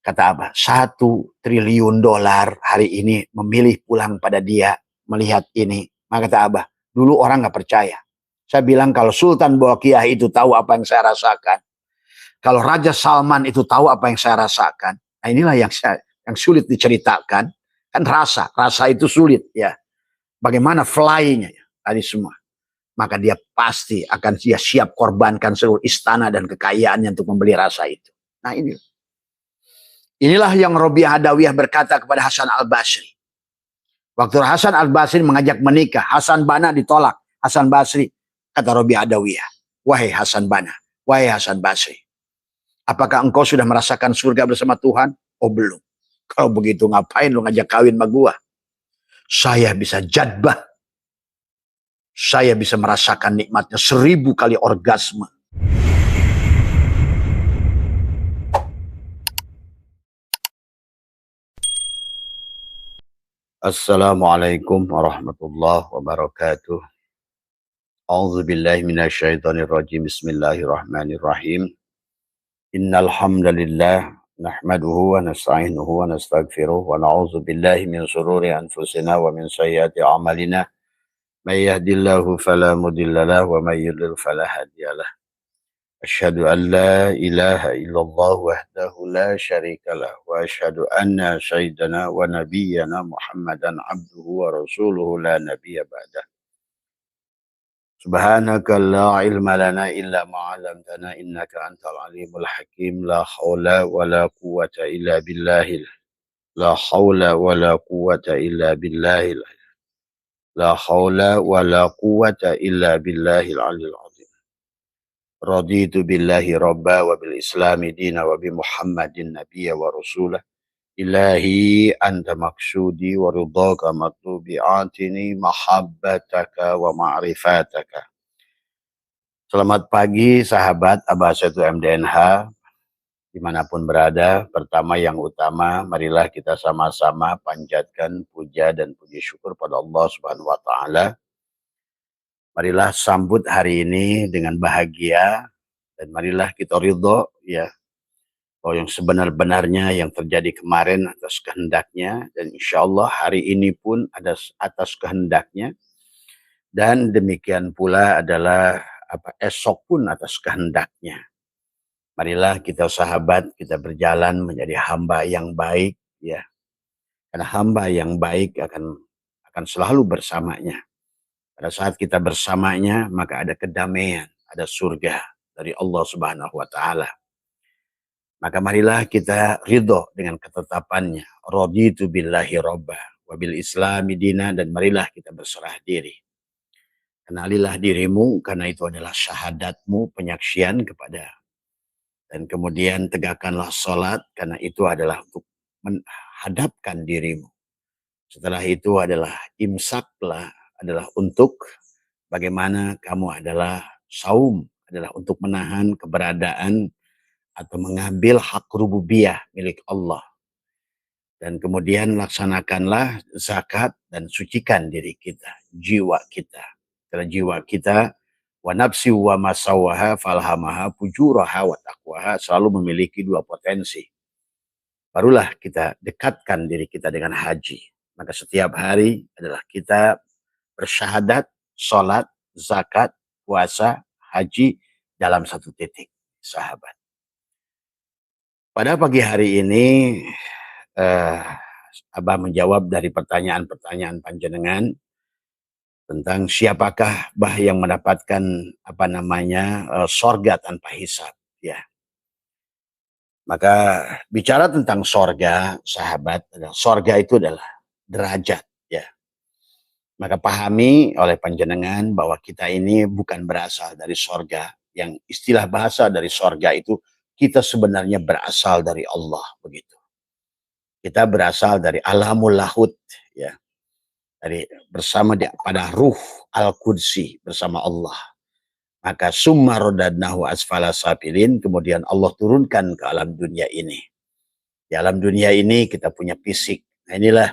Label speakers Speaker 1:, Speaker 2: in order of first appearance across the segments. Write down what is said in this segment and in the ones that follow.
Speaker 1: Kata Abah, 1 triliun dolar hari ini memilih pulang pada dia melihat ini. Maka kata Abah, dulu orang nggak percaya. Saya bilang kalau Sultan Bolkiah itu tahu apa yang saya rasakan, kalau Raja Salman itu tahu apa yang saya rasakan, nah inilah yang sulit diceritakan. Kan rasa itu sulit ya. Bagaimana fly-nya ya, tadi semua. Maka dia pasti akan dia siap korbankan seluruh istana dan kekayaannya untuk membeli rasa itu. Nah inilah yang Robiah Adawiyah berkata kepada Hasan Al-Basri. Waktu Hasan Al-Basri mengajak menikah, Hasan Banna ditolak. Hasan Basri, kata Robiah Adawiyah, wahai Hasan Banna, wahai Hasan Basri, apakah engkau sudah merasakan surga bersama Tuhan? Oh belum. Kalau begitu ngapain lu ngajak kawin sama gua? Saya bisa jadbah. Saya bisa merasakan nikmatnya 1000 kali orgasme. Assalamualaikum warahmatullahi wabarakatuh. A'udzu billahi minasyaitonir rajim. Bismillahirrahmanirrahim. Innal hamdalillah nahmaduhu wa nasta'inuhu wa nastaghfiruh wa na'udzu billahi min shururi anfusina wa min sayyiati a'malina. May yahdihillahu fala mudilla lahu wa may yudlil fala hadiyalah. Asyhadu an la ilaha illallah wahdahu la syarikalah wa asyhadu anna sayyidana wa nabiyyana Muhammadan abduhu wa rasuluhu la nabiyya ba'dah. Subhanaka la ilma lana illa ma 'allamtana innaka antal alimul hakim. La haula wala quwwata illa billahil. La haula wala quwwata illa billahil. La haula wala quwwata illa billahil aliyil azim. Raditu billahi rabba wa bil islami dina wa bi Muhammadin nabiyya wa rasulah. Ilahi anta maksudi wa ridhaka matlubi atini mahabbataka wa ma'rifataka. Selamat pagi sahabat Abah Setu MDNH dimanapun berada. Pertama yang utama, marilah kita sama-sama panjatkan puja dan puji syukur pada Allah Subhanahu wa Ta'ala. Marilah sambut hari ini dengan bahagia dan marilah kita ridho ya bahwa yang sebenar-benarnya yang terjadi kemarin atas kehendaknya, dan insya Allah hari ini pun ada atas kehendaknya, dan demikian pula adalah esok pun atas kehendaknya. Marilah kita sahabat, kita berjalan menjadi hamba yang baik ya, karena hamba yang baik akan selalu bersamanya. Pada saat kita bersamanya, maka ada kedamaian, ada surga dari Allah Subhanahu wa Ta'ala. Maka marilah kita ridho dengan ketetapannya. Raditu billahi robba wa bil islami dina, dan marilah kita berserah diri. Kenalilah dirimu karena itu adalah syahadatmu, penyaksian kepada. Dan kemudian tegakkanlah sholat karena itu adalah untuk menghadapkan dirimu. Setelah itu adalah imsaklah, adalah untuk bagaimana kamu adalah saum, adalah untuk menahan keberadaan atau mengambil hak rububiyah milik Allah. Dan kemudian laksanakanlah zakat dan sucikan diri kita, jiwa kita. Karena jiwa kita, wa nafsi wa masawaha falhamaha fujuraha wa taqwaha, selalu memiliki 2 potensi. Barulah kita dekatkan diri kita dengan haji. Maka setiap hari adalah kita bersyahadat, sholat, zakat, puasa, haji dalam 1 titik, sahabat. Pada pagi hari ini, Abah menjawab dari pertanyaan-pertanyaan panjenengan tentang siapakah bah yang mendapatkan sorga tanpa hisab ya. Maka bicara tentang sorga, sahabat, sorga itu adalah derajat ya. Maka pahami oleh panjenengan bahwa kita ini bukan berasal dari sorga. Yang istilah bahasa dari sorga itu, kita sebenarnya berasal dari Allah, begitu. Kita berasal dari alamul lahut ya. Dari bersama pada ruh al-qudsi bersama Allah. Maka summa radadnahu asfala safilin, kemudian Allah turunkan ke alam dunia ini. Di alam dunia ini kita punya fisik. Nah inilah,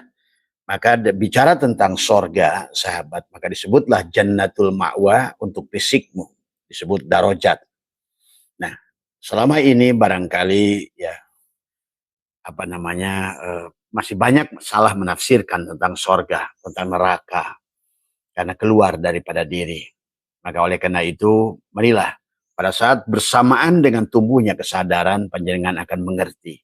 Speaker 1: maka bicara tentang sorga, sahabat, maka disebutlah jannatul ma'wa untuk fisikmu. Disebut darajat. Nah, selama ini barangkali ya masih banyak salah menafsirkan tentang sorga, tentang neraka, karena keluar daripada diri. Maka oleh karena itu, marilah pada saat bersamaan dengan tumbuhnya kesadaran, panjenengan akan mengerti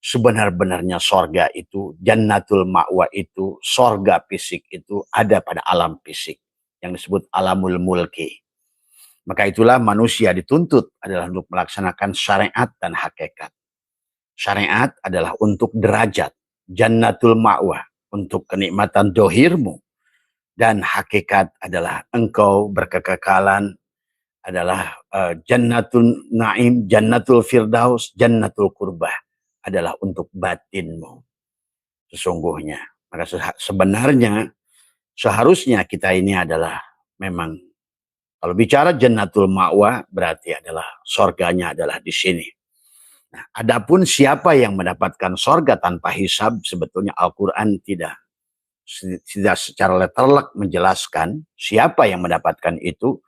Speaker 1: sebenar-benarnya sorga itu, jannatul ma'wa itu, sorga fisik itu ada pada alam fisik yang disebut alamul mulki. Maka itulah manusia dituntut adalah untuk melaksanakan syariat dan hakikat. Syariat adalah untuk derajat, jannatul ma'wa untuk kenikmatan dohirmu, dan hakikat adalah engkau berkekekalan, adalah jannatul naim, jannatul firdaus, jannatul kurbah adalah untuk batinmu sesungguhnya. Maka sebenarnya seharusnya kita ini adalah memang, kalau bicara jannatul ma'wa berarti adalah sorganya adalah di sini. Nah, adapun siapa yang mendapatkan sorga tanpa hisab, sebetulnya Al-Quran tidak secara letterlek menjelaskan siapa yang mendapatkan itu.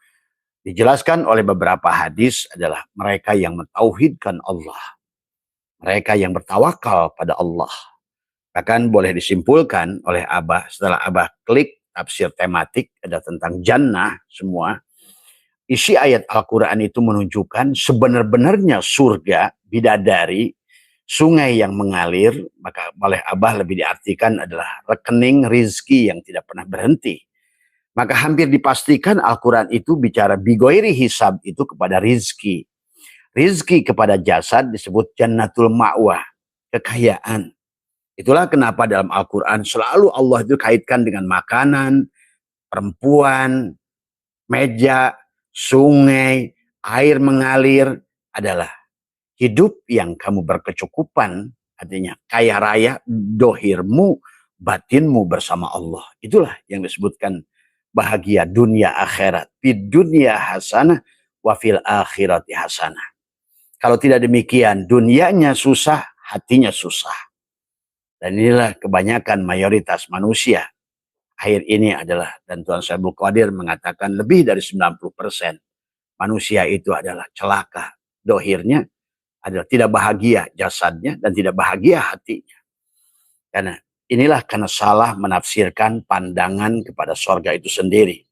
Speaker 1: Dijelaskan oleh beberapa hadis adalah mereka yang mentauhidkan Allah, mereka yang bertawakal pada Allah. Bahkan boleh disimpulkan oleh Abah, setelah Abah klik tafsir tematik ada tentang jannah semua, isi ayat Al-Quran itu menunjukkan sebenar-benarnya surga, bidadari, sungai yang mengalir. Maka oleh Abah lebih diartikan adalah rekening rizki yang tidak pernah berhenti. Maka hampir dipastikan Al-Quran itu bicara bigoiri hisab itu kepada rizki. Rizki kepada jasad disebut jannatul ma'wah, kekayaan. Itulah kenapa dalam Al-Quran selalu Allah itu kaitkan dengan makanan, perempuan, meja, sungai, air mengalir adalah hidup yang kamu berkecukupan, artinya kaya raya, dohirmu, batinmu bersama Allah. Itulah yang disebutkan bahagia dunia akhirat. Fid dunia hasanah wa fil akhirati hasanah. Kalau tidak demikian, dunianya susah, hatinya susah. Dan inilah kebanyakan mayoritas manusia. Akhir ini adalah, dan Tuan Syaikhul Qadir mengatakan lebih dari 90% manusia itu adalah celaka. Dohirnya adalah tidak bahagia jasadnya dan tidak bahagia hatinya. Karena salah menafsirkan pandangan kepada sorga itu sendiri.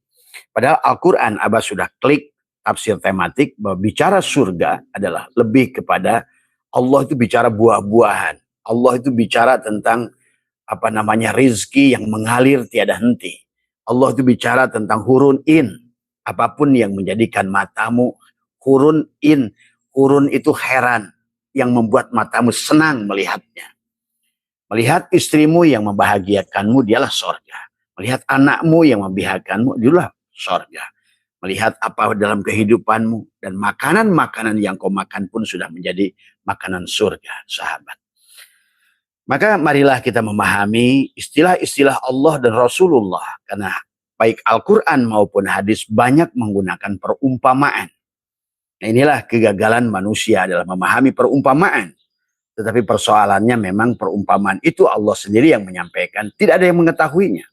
Speaker 1: Padahal Al-Quran, Abah sudah klik tafsir tematik bahwa bicara surga adalah lebih kepada Allah itu bicara buah-buahan. Allah itu bicara tentang rizki yang mengalir tiada henti. Allah itu bicara tentang hurun in. Apapun yang menjadikan matamu hurun in. Hurun itu heran, yang membuat matamu senang melihatnya. Melihat istrimu yang membahagiakanmu, dialah sorga. Melihat anakmu yang membahagiakanmu, dialah sorga. Melihat apa dalam kehidupanmu, dan makanan-makanan yang kau makan pun sudah menjadi makanan surga, sahabat. Maka marilah kita memahami istilah-istilah Allah dan Rasulullah. Karena baik Al-Quran maupun hadis banyak menggunakan perumpamaan. Nah, inilah kegagalan manusia adalah memahami perumpamaan. Tetapi persoalannya memang perumpamaan itu Allah sendiri yang menyampaikan. Tidak ada yang mengetahuinya.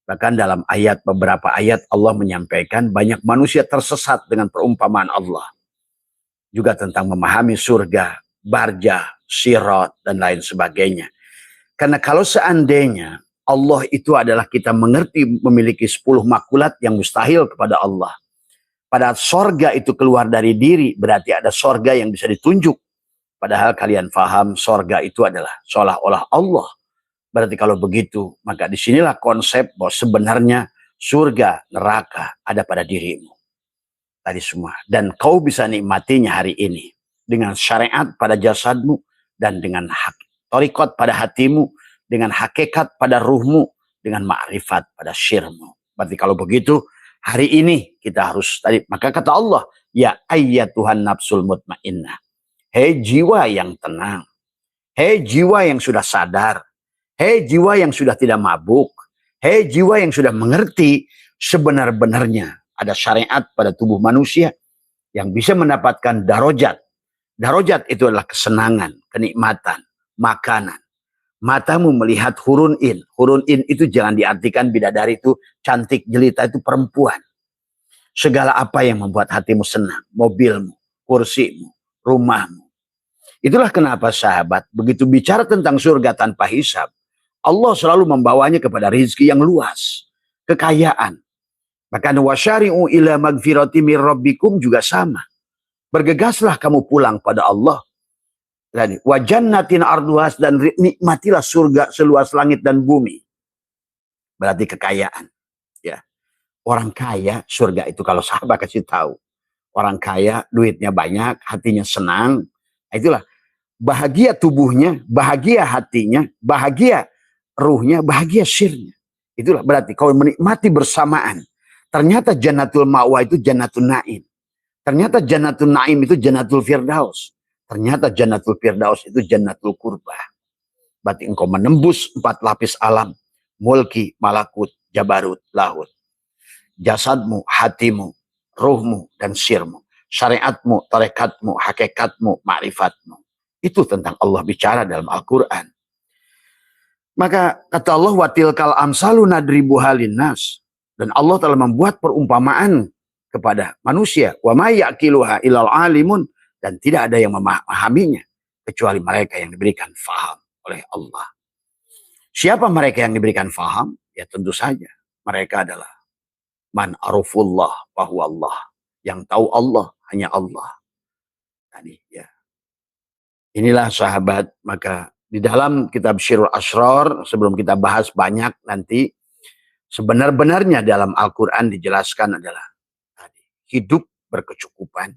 Speaker 1: Bahkan dalam beberapa ayat Allah menyampaikan banyak manusia tersesat dengan perumpamaan Allah. Juga tentang memahami surga, barjah, sirat, dan lain sebagainya. Karena kalau seandainya Allah itu adalah kita mengerti memiliki 10 makulat yang mustahil kepada Allah. Pada sorga itu keluar dari diri, berarti ada sorga yang bisa ditunjuk. Padahal kalian faham sorga itu adalah seolah-olah Allah. Berarti kalau begitu, maka disinilah konsep bahwa sebenarnya surga, neraka ada pada dirimu. Tadi semua. Dan kau bisa nikmatinya hari ini. Dengan syariat pada jasadmu, dan dengan torikot pada hatimu, dengan hakikat pada ruhmu, dengan ma'rifat pada syirmu. Berarti kalau begitu, hari ini kita harus tadi. Maka kata Allah, ya ayyatuhan nafsul mutmainnah. Hei jiwa yang tenang. Hei jiwa yang sudah sadar. Hei jiwa yang sudah tidak mabuk. Hei jiwa yang sudah mengerti sebenar-benarnya ada syariat pada tubuh manusia yang bisa mendapatkan darajat. Darajat itu adalah kesenangan, kenikmatan, makanan. Matamu melihat hurun in. Hurun in itu jangan diartikan bidadari itu cantik jelita, itu perempuan. Segala apa yang membuat hatimu senang. Mobilmu, kursimu, rumahmu. Itulah kenapa sahabat, begitu bicara tentang surga tanpa hisab, Allah selalu membawanya kepada rezeki yang luas, kekayaan. Bahkan wasyari'u ila magfirati mir rabbikum juga sama. Bergegaslah kamu pulang pada Allah. Dan wa jannatin arduhas, dan nikmatilah surga seluas langit dan bumi. Berarti kekayaan. Ya. Orang kaya, surga itu kalau sahabat kasih tahu. Orang kaya, duitnya banyak, hatinya senang. Itulah bahagia tubuhnya, bahagia hatinya, bahagia ruhnya, bahagia sirnya. Itulah berarti kau menikmati bersamaan. Ternyata jannatul ma'wa itu jannatul na'im. Ternyata jannatul na'im itu jannatul firdaus. Ternyata jannatul firdaus itu jannatul qurbah. Berarti engkau menembus 4 lapis alam. Mulki, malakut, jabarut, lahut. Jasadmu, hatimu, ruhmu, dan sirmu. Syariatmu, tarekatmu, hakikatmu, ma'rifatmu. Itu tentang Allah bicara dalam Al-Quran. Maka kata Allah, watilkal amsalu nadribuha linnas. Dan Allah telah membuat perumpamaan kepada manusia. Wa may yaqiluha ilal alimun. Dan tidak ada yang memahaminya kecuali mereka yang diberikan faham oleh Allah. Siapa mereka yang diberikan faham? Ya tentu saja mereka adalah man arufullah bahwa Allah. Yang tahu Allah hanya Allah. Tadi ya. Inilah sahabat, maka di dalam kitab Syirul Asrar, sebelum kita bahas banyak nanti, sebenar-benarnya dalam Al-Quran dijelaskan adalah tadi, hidup berkecukupan,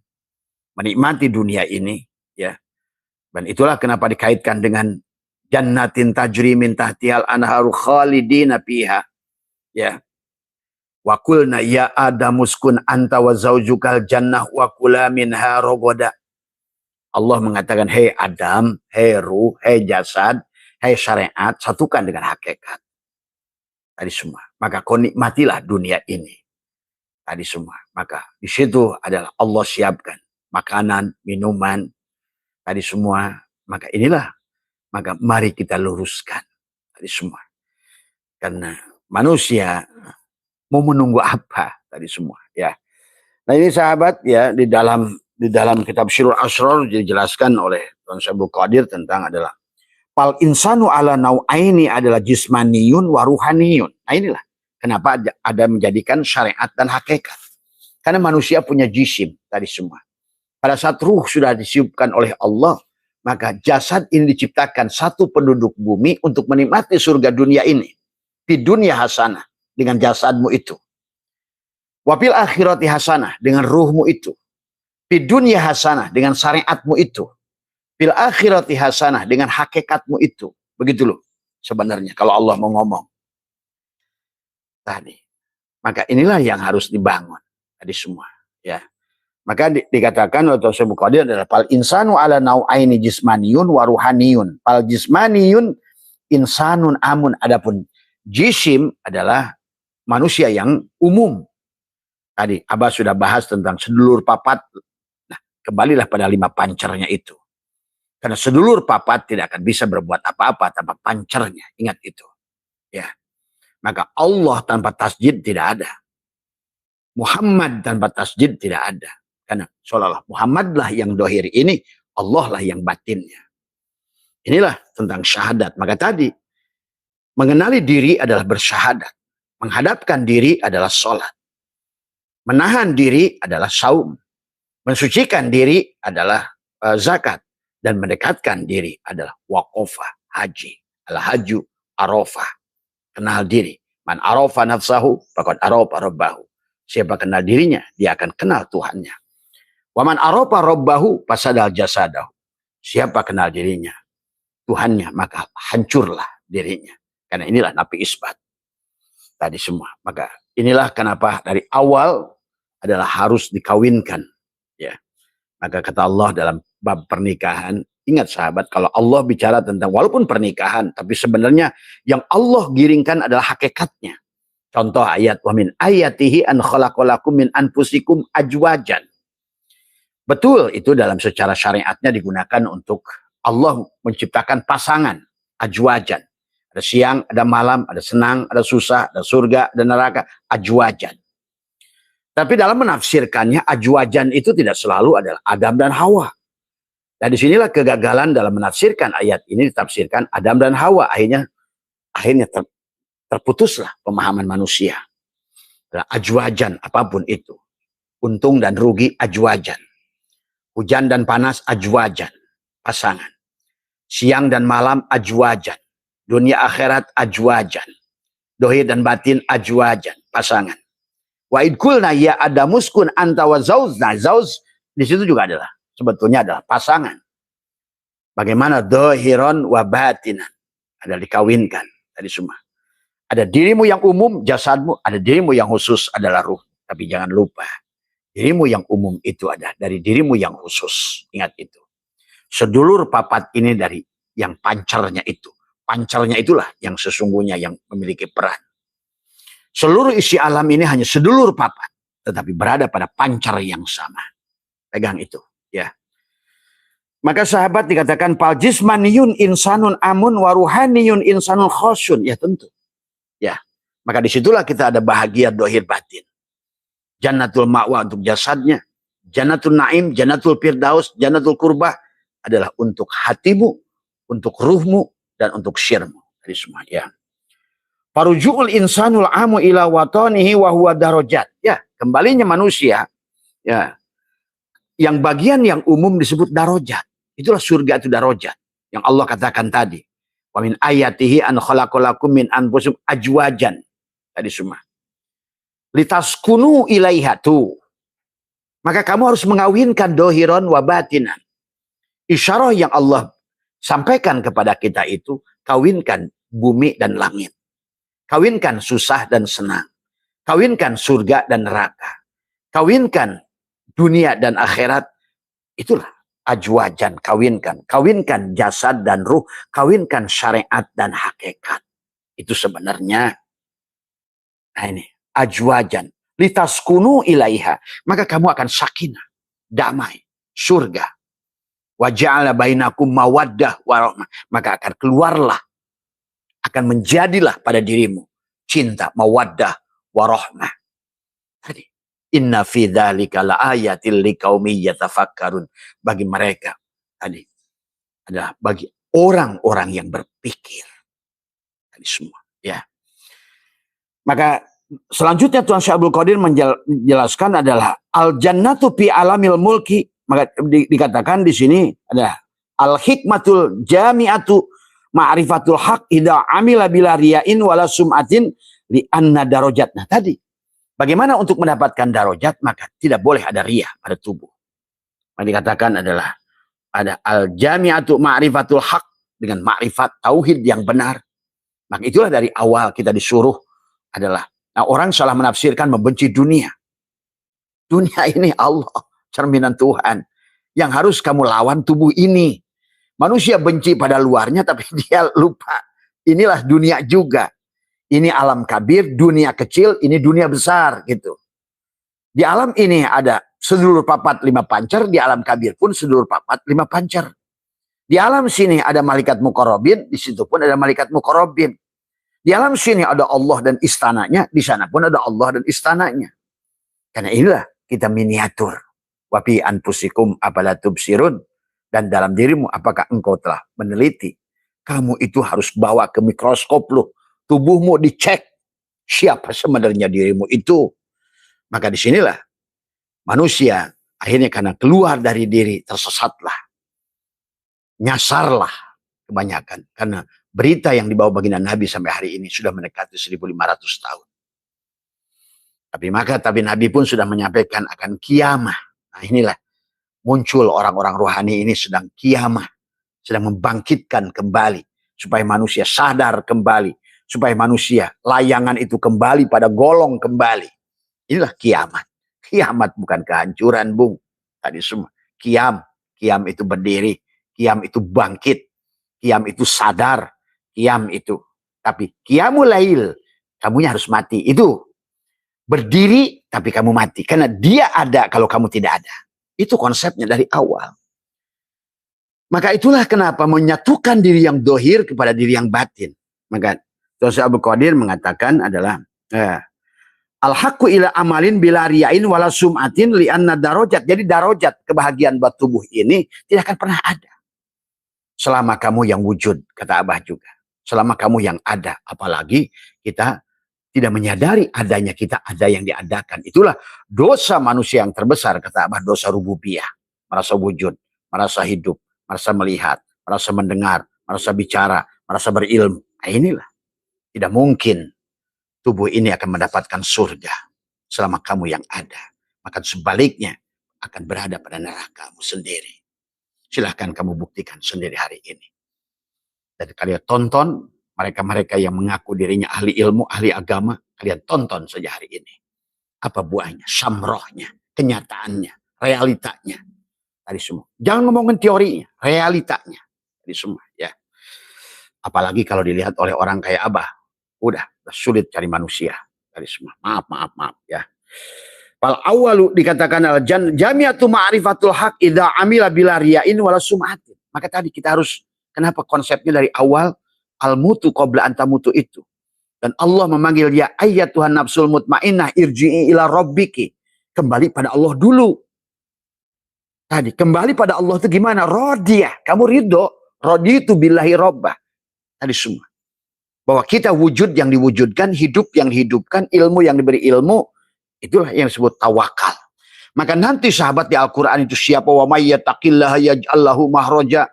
Speaker 1: menikmati dunia ini, ya. Dan itulah kenapa dikaitkan dengan jannatin tajri min tahtihal anharu khalidina fiha, ya. Wa qulna ya adamuskun anta wa zaujukal jannah wa kula minha rogoda. Allah mengatakan, hei Adam, hei ruh, hei jasad, hei syariat, satukan dengan hakikat. Tadi semua. Maka kau nikmatilah dunia ini. Tadi semua. Maka di situ adalah Allah siapkan makanan, minuman, tadi semua. Maka inilah. Maka mari kita luruskan. Tadi semua. Karena manusia mau menunggu apa? Tadi semua. Ya. Nah ini sahabat ya, di dalam kitab Syirul Asrar dijelaskan oleh Tuan Syabul Qadir tentang adalah fal insanu ala nau'aini adalah jismaniyun wa ruhaniyun. Nah inilah kenapa ada menjadikan syariat dan hakikat. Karena manusia punya jisim tadi semua. Pada saat ruh sudah disiapkan oleh Allah, maka jasad ini diciptakan satu penduduk bumi untuk menikmati surga dunia ini. Di dunia hasanah dengan jasadmu itu. Wafil akhirati hasanah dengan ruhmu itu. Di dunia hasanah dengan syariatmu itu. Fil akhirati hasanah dengan hakikatmu itu. Begitu loh sebenarnya kalau Allah mau ngomong. Tadi. Maka inilah yang harus dibangun. Tadi semua. Ya. Maka dikatakan oleh Tuan Syabul Qadir adalah fal insanu ala nau'aini jismaniyun wa ruhaniyun. Fal jismaniyun insanun amun. Adapun jisim adalah manusia yang umum. Tadi Abah sudah bahas tentang sedulur papat. Nah, kembalilah pada 5 pancernya itu. Karena sedulur papat tidak akan bisa berbuat apa-apa tanpa pancernya. Ingat itu. Ya. Maka Allah tanpa tasjid tidak ada. Muhammad tanpa tasjid tidak ada. Karena seolah-olah Muhammadlah yang dohir ini, Allah lah yang batinnya. Inilah tentang syahadat. Maka tadi, mengenali diri adalah bersyahadat. Menghadapkan diri adalah sholat. Menahan diri adalah saum. Mensucikan diri adalah zakat. Dan mendekatkan diri adalah waqofah, haji. Al-haju, arafah. Kenal diri. Man arafa nafsahu, faqad arafa rabbahu. Siapa kenal dirinya, dia akan kenal Tuhannya. Wa man arafa rabbahu, fasadal jasadahu. Siapa kenal dirinya, Tuhannya, maka hancurlah dirinya. Karena inilah nafi isbat. Tadi semua. Maka inilah kenapa dari awal adalah harus dikawinkan. Ya. Maka kata Allah dalam bab pernikahan, ingat sahabat, kalau Allah bicara tentang walaupun pernikahan, tapi sebenarnya yang Allah giringkan adalah hakikatnya. Contoh ayat, wa min ayatihi an khalaqalakum min anfusikum ajwajan. Betul, itu dalam secara syariatnya digunakan untuk Allah menciptakan pasangan, ajwajan. Ada siang, ada malam, ada senang, ada susah, ada surga, ada neraka, ajwajan. Tapi dalam menafsirkannya, ajwajan itu tidak selalu adalah Adam dan Hawa. Dan disinilah kegagalan dalam menafsirkan ayat ini, ditafsirkan Adam dan Hawa. Akhirnya terputuslah pemahaman manusia. Ajwajan, apapun itu. Untung dan rugi ajwajan. Hujan dan panas ajwajan, pasangan. Siang dan malam ajwajan. Dunia akhirat ajwajan. Dohir dan batin ajwajan, pasangan. Wa idkulna ya adamuskun anta wa zauz. Nah, zauz di situ juga adalah sebetulnya adalah pasangan. Bagaimana dohiron wa batinan, ada dikawinkan tadi semua. Ada dirimu yang umum, jasadmu, ada dirimu yang khusus adalah ruh. Tapi jangan lupa, dirimu yang umum itu ada dari dirimu yang khusus. Ingat itu. Sedulur papat ini dari yang pancarnya itu. Pancarnya itulah yang sesungguhnya yang memiliki peran. Seluruh isi alam ini hanya sedulur papat, tetapi berada pada pancar yang sama. Pegang itu, ya. Maka sahabat dikatakan fal jismaniyun insanun amun waruhaniyun insanun khosun. Ya tentu. Ya. Maka disitulah kita ada bahagia dohir batin. Jannatul ma'wa untuk jasadnya. Jannatul na'im, jannatul firdaus, jannatul kurbah adalah untuk hatimu, untuk ruhmu, dan untuk syirmu. Jadi semua, ya. Faruju'ul insanul amu ila watanihi wa huwa darajat. Ya, kembalinya manusia, ya. Yang bagian yang umum disebut darajat. Itulah surga itu darajat. Yang Allah katakan tadi. Wa min ayatihi an khalaqalakum min anfusikum ajwajan. Tadi semua. Litaskunu ilaiha tu. Maka kamu harus mengawinkan dohiron wa batinan. Isyarah yang Allah sampaikan kepada kita itu, kawinkan bumi dan langit. Kawinkan susah dan senang. Kawinkan surga dan neraka. Kawinkan dunia dan akhirat. Itulah ajwajan, kawinkan. Kawinkan jasad dan ruh. Kawinkan syariat dan hakikat. Itu sebenarnya. Nah ini, ajwajan. Litaskunu ilaiha. Maka kamu akan sakinah, damai, surga. Wa ja'ala bainakum mawaddah warahmah. Maka akan keluarlah, akan menjadilah pada dirimu cinta, mawaddah, warahmah. Tadi, inna fi dzalika laayatil liqaumi yatafakkarun. Bagi mereka tadi adalah bagi orang-orang yang berpikir. Tadi semua, ya. Maka selanjutnya Tuan Syekh Abdul Qadir menjelaskan adalah al jannatu fi alamil mulki. Maka dikatakan di sini adalah al hikmatul jami'atu ma'rifatul haq idza amila bila riyain wala sum'atin li anna darajat. Nah tadi, bagaimana untuk mendapatkan darajat? Maka tidak boleh ada riya pada tubuh. Yang dikatakan adalah ada al-jami'atu ma'rifatul haq, dengan ma'rifat tauhid yang benar. Maka itulah dari awal kita disuruh adalah, nah orang salah menafsirkan membenci dunia. Dunia ini Allah, cerminan Tuhan. Yang harus kamu lawan tubuh ini. Manusia benci pada luarnya, tapi dia lupa. Inilah dunia juga. Ini alam kabir, dunia kecil, ini dunia besar, gitu. Di alam ini ada sedulur papat 5 pancar, di alam kabir pun sedulur papat 5 pancar. Di alam sini ada malaikat muqarrabin, di situ pun ada malaikat muqarrabin. Di alam sini ada Allah dan istananya, di sana pun ada Allah dan istananya. Karena inilah kita miniatur. Wa fi anfusikum afala tubsirun. Dan dalam dirimu apakah engkau telah meneliti? Kamu itu harus bawa ke mikroskop loh. Tubuhmu dicek. Siapa sebenarnya dirimu itu? Maka disinilah manusia akhirnya karena keluar dari diri tersesatlah. Nyasarlah kebanyakan. Karena berita yang dibawa baginda Nabi sampai hari ini sudah mendekati 1500 tahun. Tapi Nabi pun sudah menyampaikan akan kiamah. Nah inilah muncul orang-orang rohani ini sedang kiamah. Sedang membangkitkan kembali. Supaya manusia sadar kembali. Supaya manusia layangan itu kembali pada golong kembali. Inilah kiamat. Kiamat bukan kehancuran, Bung. Tadi semua. Kiam itu berdiri. Kiam itu bangkit. Kiam itu sadar. Kiam itu. Tapi qiyamul lail. Kamunya harus mati. Itu. Berdiri tapi kamu mati. Karena dia ada kalau kamu tidak ada. Itu konsepnya dari awal. Maka itulah kenapa menyatukan diri yang dohir kepada diri yang batin. Maka Tuan Syekh Abdul Qadir mengatakan adalah Al-haqqu ila amalin bila riyain wala sum'atin li'anna darajat. Jadi darajat kebahagiaan buat tubuh ini tidak akan pernah ada. Selama kamu yang wujud, kata Abah juga. Selama kamu yang ada. Apalagi kita tidak menyadari adanya kita ada yang diadakan. Itulah dosa manusia yang terbesar, kata Abah, dosa rububiyah. Merasa wujud, merasa hidup, merasa melihat, merasa mendengar, merasa bicara, merasa berilmu. Nah, inilah. Tidak mungkin tubuh ini akan mendapatkan surga selama kamu yang ada. Maka sebaliknya akan berada pada nerakamu sendiri. Silahkan kamu buktikan sendiri hari ini. Dan kalian tonton mereka-mereka yang mengaku dirinya ahli ilmu, ahli agama. Kalian tonton saja hari ini. Apa buahnya, samrohnya, kenyataannya, realitanya. Tadi semua. Jangan ngomongin teorinya, realitanya. Tadi semua ya. Apalagi kalau dilihat oleh orang kayak Abah. Udah sulit cari manusia dari semua. Maaf ya. Fal awalu dikatakan al jami'atu ma'rifatul haq idza amila bila riyain wala sum'atin. Maka tadi kita harus, kenapa konsepnya dari awal al mutu qabla antamutu itu. Dan Allah memanggil ya ayyatuhan nafsul mutmainnah irji'i ila rabbiki. Kembali pada Allah dulu. Tadi kembali pada Allah itu gimana? Radiyah, kamu ridho, raditu billahi rabbah. Tadi semua. Bahwa kita wujud yang diwujudkan, hidup yang dihidupkan, ilmu yang diberi ilmu, itulah yang disebut tawakal. Maka nanti sahabat di Al-Quran itu siapa? Wa may yattaqillaha yaj'al lahu mahraja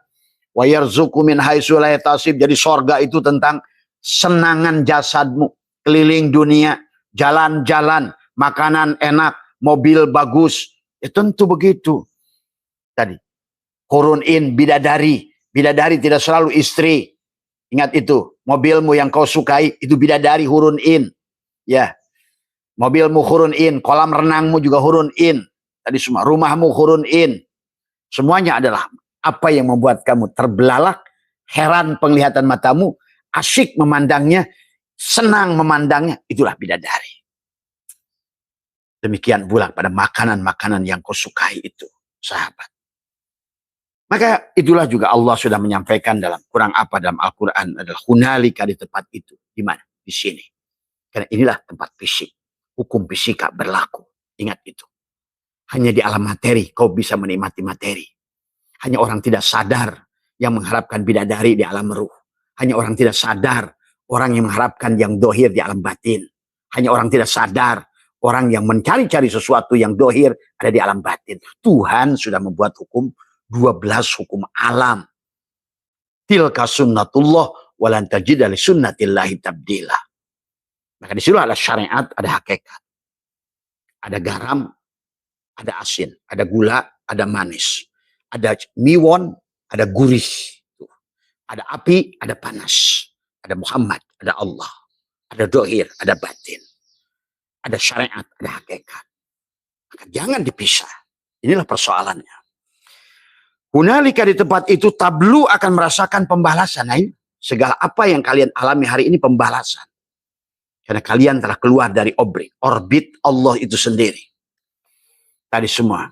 Speaker 1: wa yarzuqhu min haitsu la yahtasib. Jadi sorga itu tentang senangan jasadmu, keliling dunia, jalan-jalan, makanan enak, mobil bagus. Ya tentu begitu. Tadi hurun in, bidadari. Bidadari tidak selalu istri. Ingat itu, mobilmu yang kau sukai itu bidadari hurun in. Ya. Mobilmu hurun in, kolam renangmu juga hurun in. Tadi semua, rumahmu hurun in. Semuanya adalah apa yang membuat kamu terbelalak, heran penglihatan matamu, asyik memandangnya, senang memandangnya, itulah bidadari. Demikian pula pada makanan-makanan yang kau sukai itu, sahabat. Maka itulah juga Allah sudah menyampaikan dalam kurang apa dalam Al-Quran adalah hunalika di tempat itu. Di mana? Di sini. Karena inilah tempat fisik. Hukum fisika berlaku. Ingat itu. Hanya di alam materi kau bisa menikmati materi. Hanya orang tidak sadar yang mengharapkan bidadari di alam ruh. Hanya orang tidak sadar orang yang mengharapkan yang dohir di alam batin. Hanya orang tidak sadar orang yang mencari-cari sesuatu yang dohir ada di alam batin. Tuhan sudah membuat hukum 12 hukum alam. Tilka sunnatullah walan tajida li sunnatillahi tabdila. Maka di situ ada syariat, ada hakikat. Ada garam, ada asin, ada gula, ada manis. Ada miwon, ada gurih. Ada api, ada panas. Ada Muhammad, ada Allah. Ada dohir, ada batin. Ada syariat, ada hakikat. Maka jangan dipisah. Inilah persoalannya. Hunalika di tempat itu tablu akan merasakan pembalasan. Nah, segala apa yang kalian alami hari ini pembalasan. Karena kalian telah keluar dari orbit Allah itu sendiri. Tadi semua.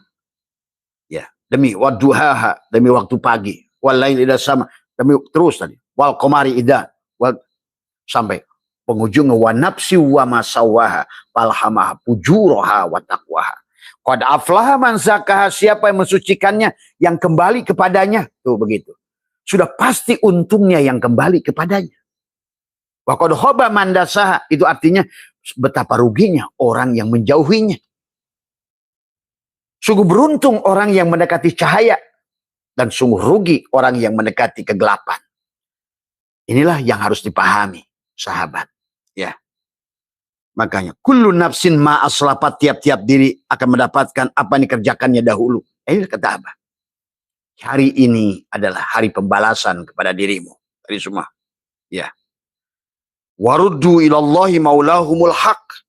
Speaker 1: Ya, demi wadduhaha, demi waktu pagi. Wal laili idza sama, demi terus tadi. Wal qamari idza sampai penghujung wa nafsi wa masawaha falhamaha fujuraha wa taqwaha. Qad aflaha man zakaha, siapa yang mensucikannya, yang kembali kepadanya. Tuh begitu. Sudah pasti untungnya yang kembali kepadanya. Wa qad khaba man dasaha, itu artinya betapa ruginya orang yang menjauhinya. Sungguh beruntung orang yang mendekati cahaya dan sungguh rugi orang yang mendekati kegelapan. Inilah yang harus dipahami, sahabat. Ya. Makanya, kullu nafsin ma aslafat, tiap-tiap diri akan mendapatkan apa yang dikerjakannya dahulu. Ini kata Abah. Hari ini adalah hari pembalasan kepada dirimu. Dari semua. Ya. Waruddu ilallahi maulahumul haq.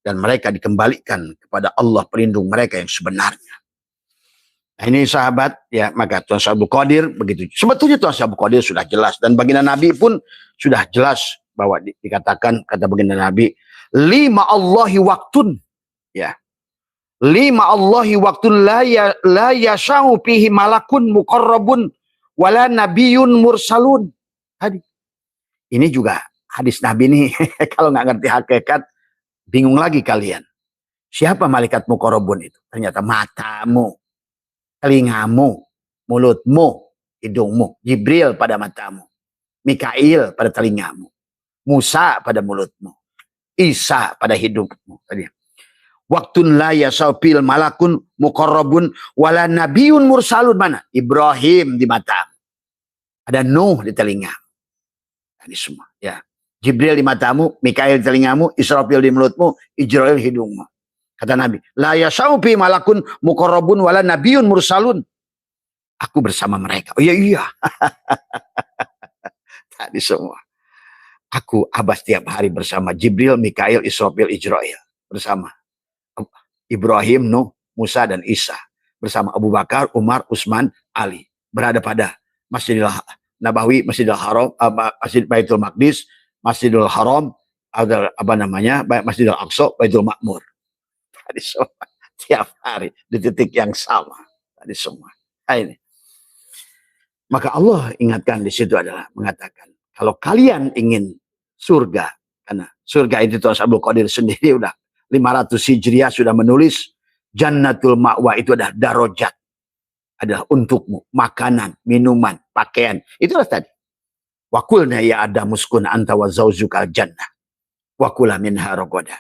Speaker 1: Dan mereka dikembalikan kepada Allah pelindung mereka yang sebenarnya. Nah ini sahabat, ya maka Tuan Syekh Abdul Qadir begitu. Sebetulnya Tuan Syekh Abdul Qadir sudah jelas. Dan baginda Nabi pun sudah jelas bahwa dikatakan, kata baginda Nabi, lima Allahi waktun, ya, lima Allahi waktun la yasha'u fihi malakun muqarrabun wala nabiyun mursalun. Tadi ini juga hadis Nabi nih kalau nggak ngerti hakikat Bingung lagi kalian. Siapa malaikat muqarrabun itu? Ternyata matamu, telingamu, mulutmu, hidungmu. Jibril pada matamu, Mikail pada telingamu, Musa pada mulutmu, Isa pada hidungmu. Tadi. Waktun la yasawfil malakun muqarrabun wala nabiyun mursalun. Mana? Ibrahim di matamu. Ada Nuh di telingamu. Ini semua. Ya. Jibril di matamu, Mikail di telingamu, Israfil di mulutmu, Ijrail hidungmu. Kata Nabi, la yasawfi malakun muqarrabun wala nabiyun mursalun. Aku bersama mereka. Oh iya. Tadi semua. Aku Abbas tiap hari bersama Jibril, Mikail, Israfil, Ijrail. Bersama Ibrahim, Nuh, Musa, dan Isa. Bersama Abu Bakar, Umar, Utsman, Ali. Berada pada Masjidil Nabawi, Masjidil Haram, Masjid Baitul Maqdis, Masjidil Haram, Masjidil Aqsa, Baitul Makmur. Tadi semua. Tiap hari di titik yang sama. Tadi semua. Nah, ini. Maka Allah ingatkan di situ adalah mengatakan, kalau kalian ingin surga, karena surga itu Tuan Abdul Qadir sendiri udah 500 Hijriah sudah menulis, Jannatul Ma'wa itu adalah darajat, adalah untukmu, makanan, minuman, pakaian. Itulah tadi. Wa qulna ya Adamu uskun anta wa zaujukal jannah wa kula minha ragadah.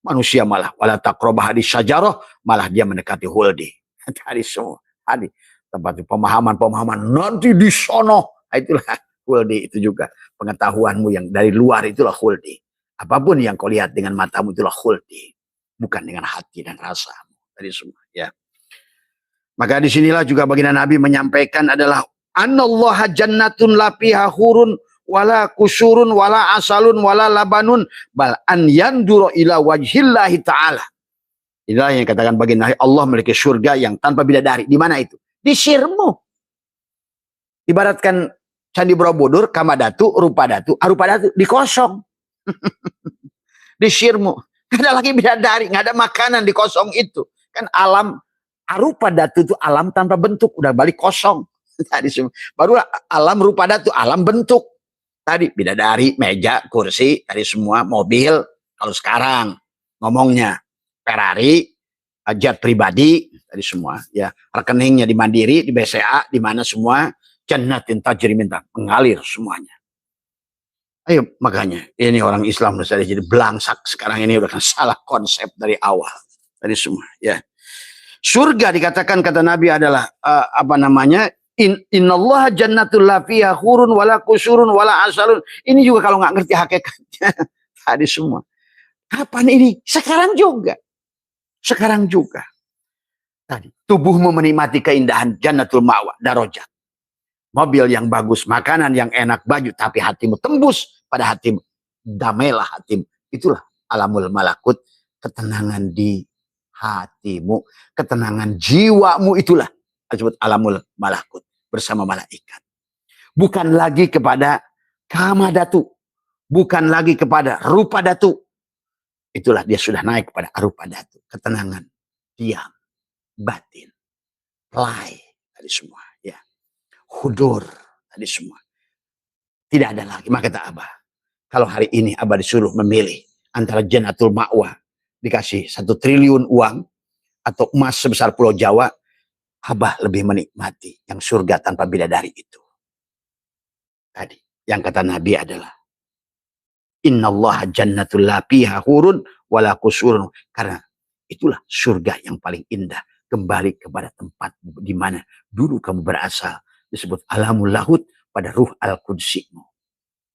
Speaker 1: Manusia malah wala taqrabah hadis syajarah, malah dia mendekati huldi. Tadi semua. Tadi tempat pemahaman nanti di sono. Itulah huldi itu juga. Pengetahuanmu yang dari luar itulah huldi. Apapun yang kau lihat dengan matamu itulah huldi. Bukan dengan hati dan rasamu. Tadi semua. Ya. Maka disinilah juga baginda Nabi menyampaikan adalah Anallaha jannatun lapiha hurun wala kusurun wala asalun wala labanun bal an yandura ila wajhillahi ta'ala. Inilah yang katakan baginda Allah memiliki surga yang tanpa bidadari. Di mana itu? Di sirmu. Ibaratkan Candi Borobudur, Kamadatu, Rupadatu, Arupadatu dikosong. Di sirmu. Gak ada lagi bidadari, gak ada makanan di kosong itu. Kan alam Arupadatu itu alam tanpa bentuk, udah balik kosong. Tadi baru alam Rupadatu, alam bentuk. Tadi bidadari, meja, kursi, tadi semua mobil. Kalau sekarang ngomongnya Ferrari, jet pribadi, tadi semua ya, rekeningnya di Mandiri, di BCA, di mana semua jannatin tajri min mengalir semuanya. Ayo makanya ini orang Islam udah jadi belangsak sekarang ini, udah kan salah konsep dari awal. Tadi semua ya. Surga dikatakan kata Nabi adalah Innallaha jannatul lafiha hurun wala kusurun wala asalun. Ini juga kalau nggak ngerti hakikatnya. Tadi semua. Kapan ini? Sekarang juga. Sekarang juga. Tadi. Tubuhmu menikmati keindahan jannatul ma'wa, darajat. Mobil yang bagus, makanan yang enak, baju. Tapi hatimu tembus pada hatimu. Damailah hatimu. Itulah alamul malakut. Ketenangan di hatimu. Ketenangan jiwamu itulah. Disebut alamul malakut bersama malaikat. Bukan lagi kepada kamadatu, bukan lagi kepada rupadatu. Itulah dia sudah naik kepada arupadatu, ketenangan, diam, batin, play, tadi semua ya. Hudur, tadi semua. Tidak ada lagi. Maka kata Abah, kalau hari ini Abah disuruh memilih antara jannatul ma'wa, dikasih 1 triliun uang, atau emas sebesar Pulau Jawa, Abah lebih menikmati yang surga tanpa bidadari itu. Tadi, yang kata Nabi adalah Innallaha jannatul lapiha hurun wala kusurun. Karena itulah surga yang paling indah. Kembali kepada tempat di mana dulu kamu berasal. Disebut alamul lahut pada ruh al-qudsimu.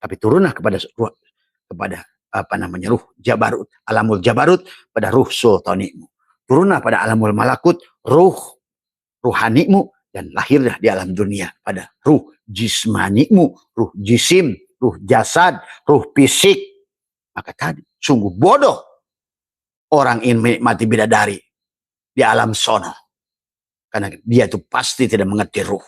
Speaker 1: Tapi turunlah kepada ruh, ruh jabarut, alamul jabarut pada ruh sultanimu. Turunlah pada alamul malakut, ruh ruhanimu, dan lahirlah di alam dunia pada ruh jismanimu, ruh jisim, ruh jasad, ruh fisik. Maka tadi sungguh bodoh orang ingin menikmati bidadari di alam sono, karena dia itu pasti tidak mengerti ruh.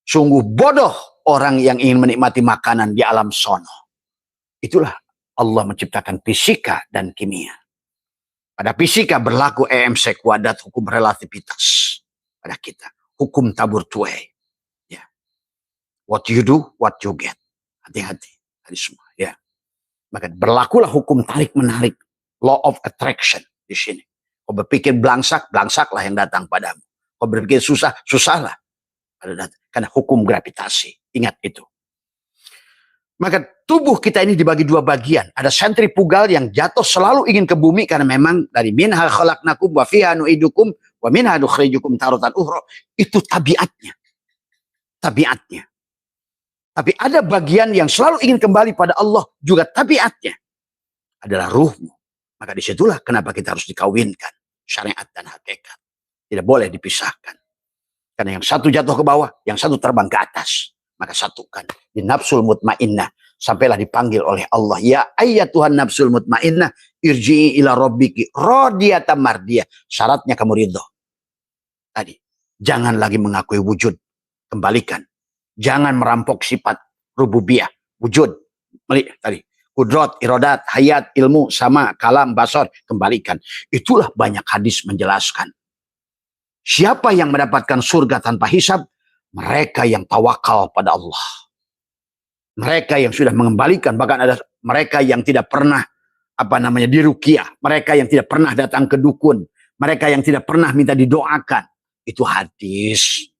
Speaker 1: Sungguh bodoh orang yang ingin menikmati makanan di alam sono. Itulah Allah menciptakan fisika dan kimia. Pada fisika berlaku EMC kuadrat, hukum relativitas. Pada kita hukum tabur tuai ya. What you do, what you get. Hati-hati tadi semua ya. Maka berlakulah hukum tarik menarik Law of attraction di sini. Kau berpikir belangsak, belangsaklah yang datang padamu. Kau berpikir susah, susahlah. Karena hukum gravitasi. Ingat itu. Maka tubuh kita ini dibagi dua bagian. Ada sentrifugal yang jatuh selalu ingin ke bumi karena memang dari minha khalaqnakum wa fiha nu'idukum wa minha nukhrijukum taratan ukhra. Itu tabiatnya. Tabiatnya. Tapi ada bagian yang selalu ingin kembali pada Allah juga tabiatnya. Adalah ruhmu. Maka disitulah kenapa kita harus dikawinkan. Syariat dan hakikat. Tidak boleh dipisahkan. Karena yang satu jatuh ke bawah, yang satu terbang ke atas. Maka satukan. Di nafsul mutmainnah. Sampailah dipanggil oleh Allah. Ya ayyatuhan nafsul mutmainnah. Irji'i ila rabbiki. Radiyatan mardiyah. Syaratnya kamu ridho. Tadi. Jangan lagi mengakui wujud. Kembalikan. Jangan merampok sifat rububiyah. Wujud. Tadi. Kudrat, irodat, hayat, ilmu, sama, kalam, basar. Kembalikan. Itulah banyak hadis menjelaskan. Siapa yang mendapatkan surga tanpa hisab? Mereka yang tawakal pada Allah. Mereka yang sudah mengembalikan. Bahkan ada mereka yang tidak pernah diruqyah. Mereka yang tidak pernah datang ke dukun. Mereka yang tidak pernah minta didoakan. Itu hadis.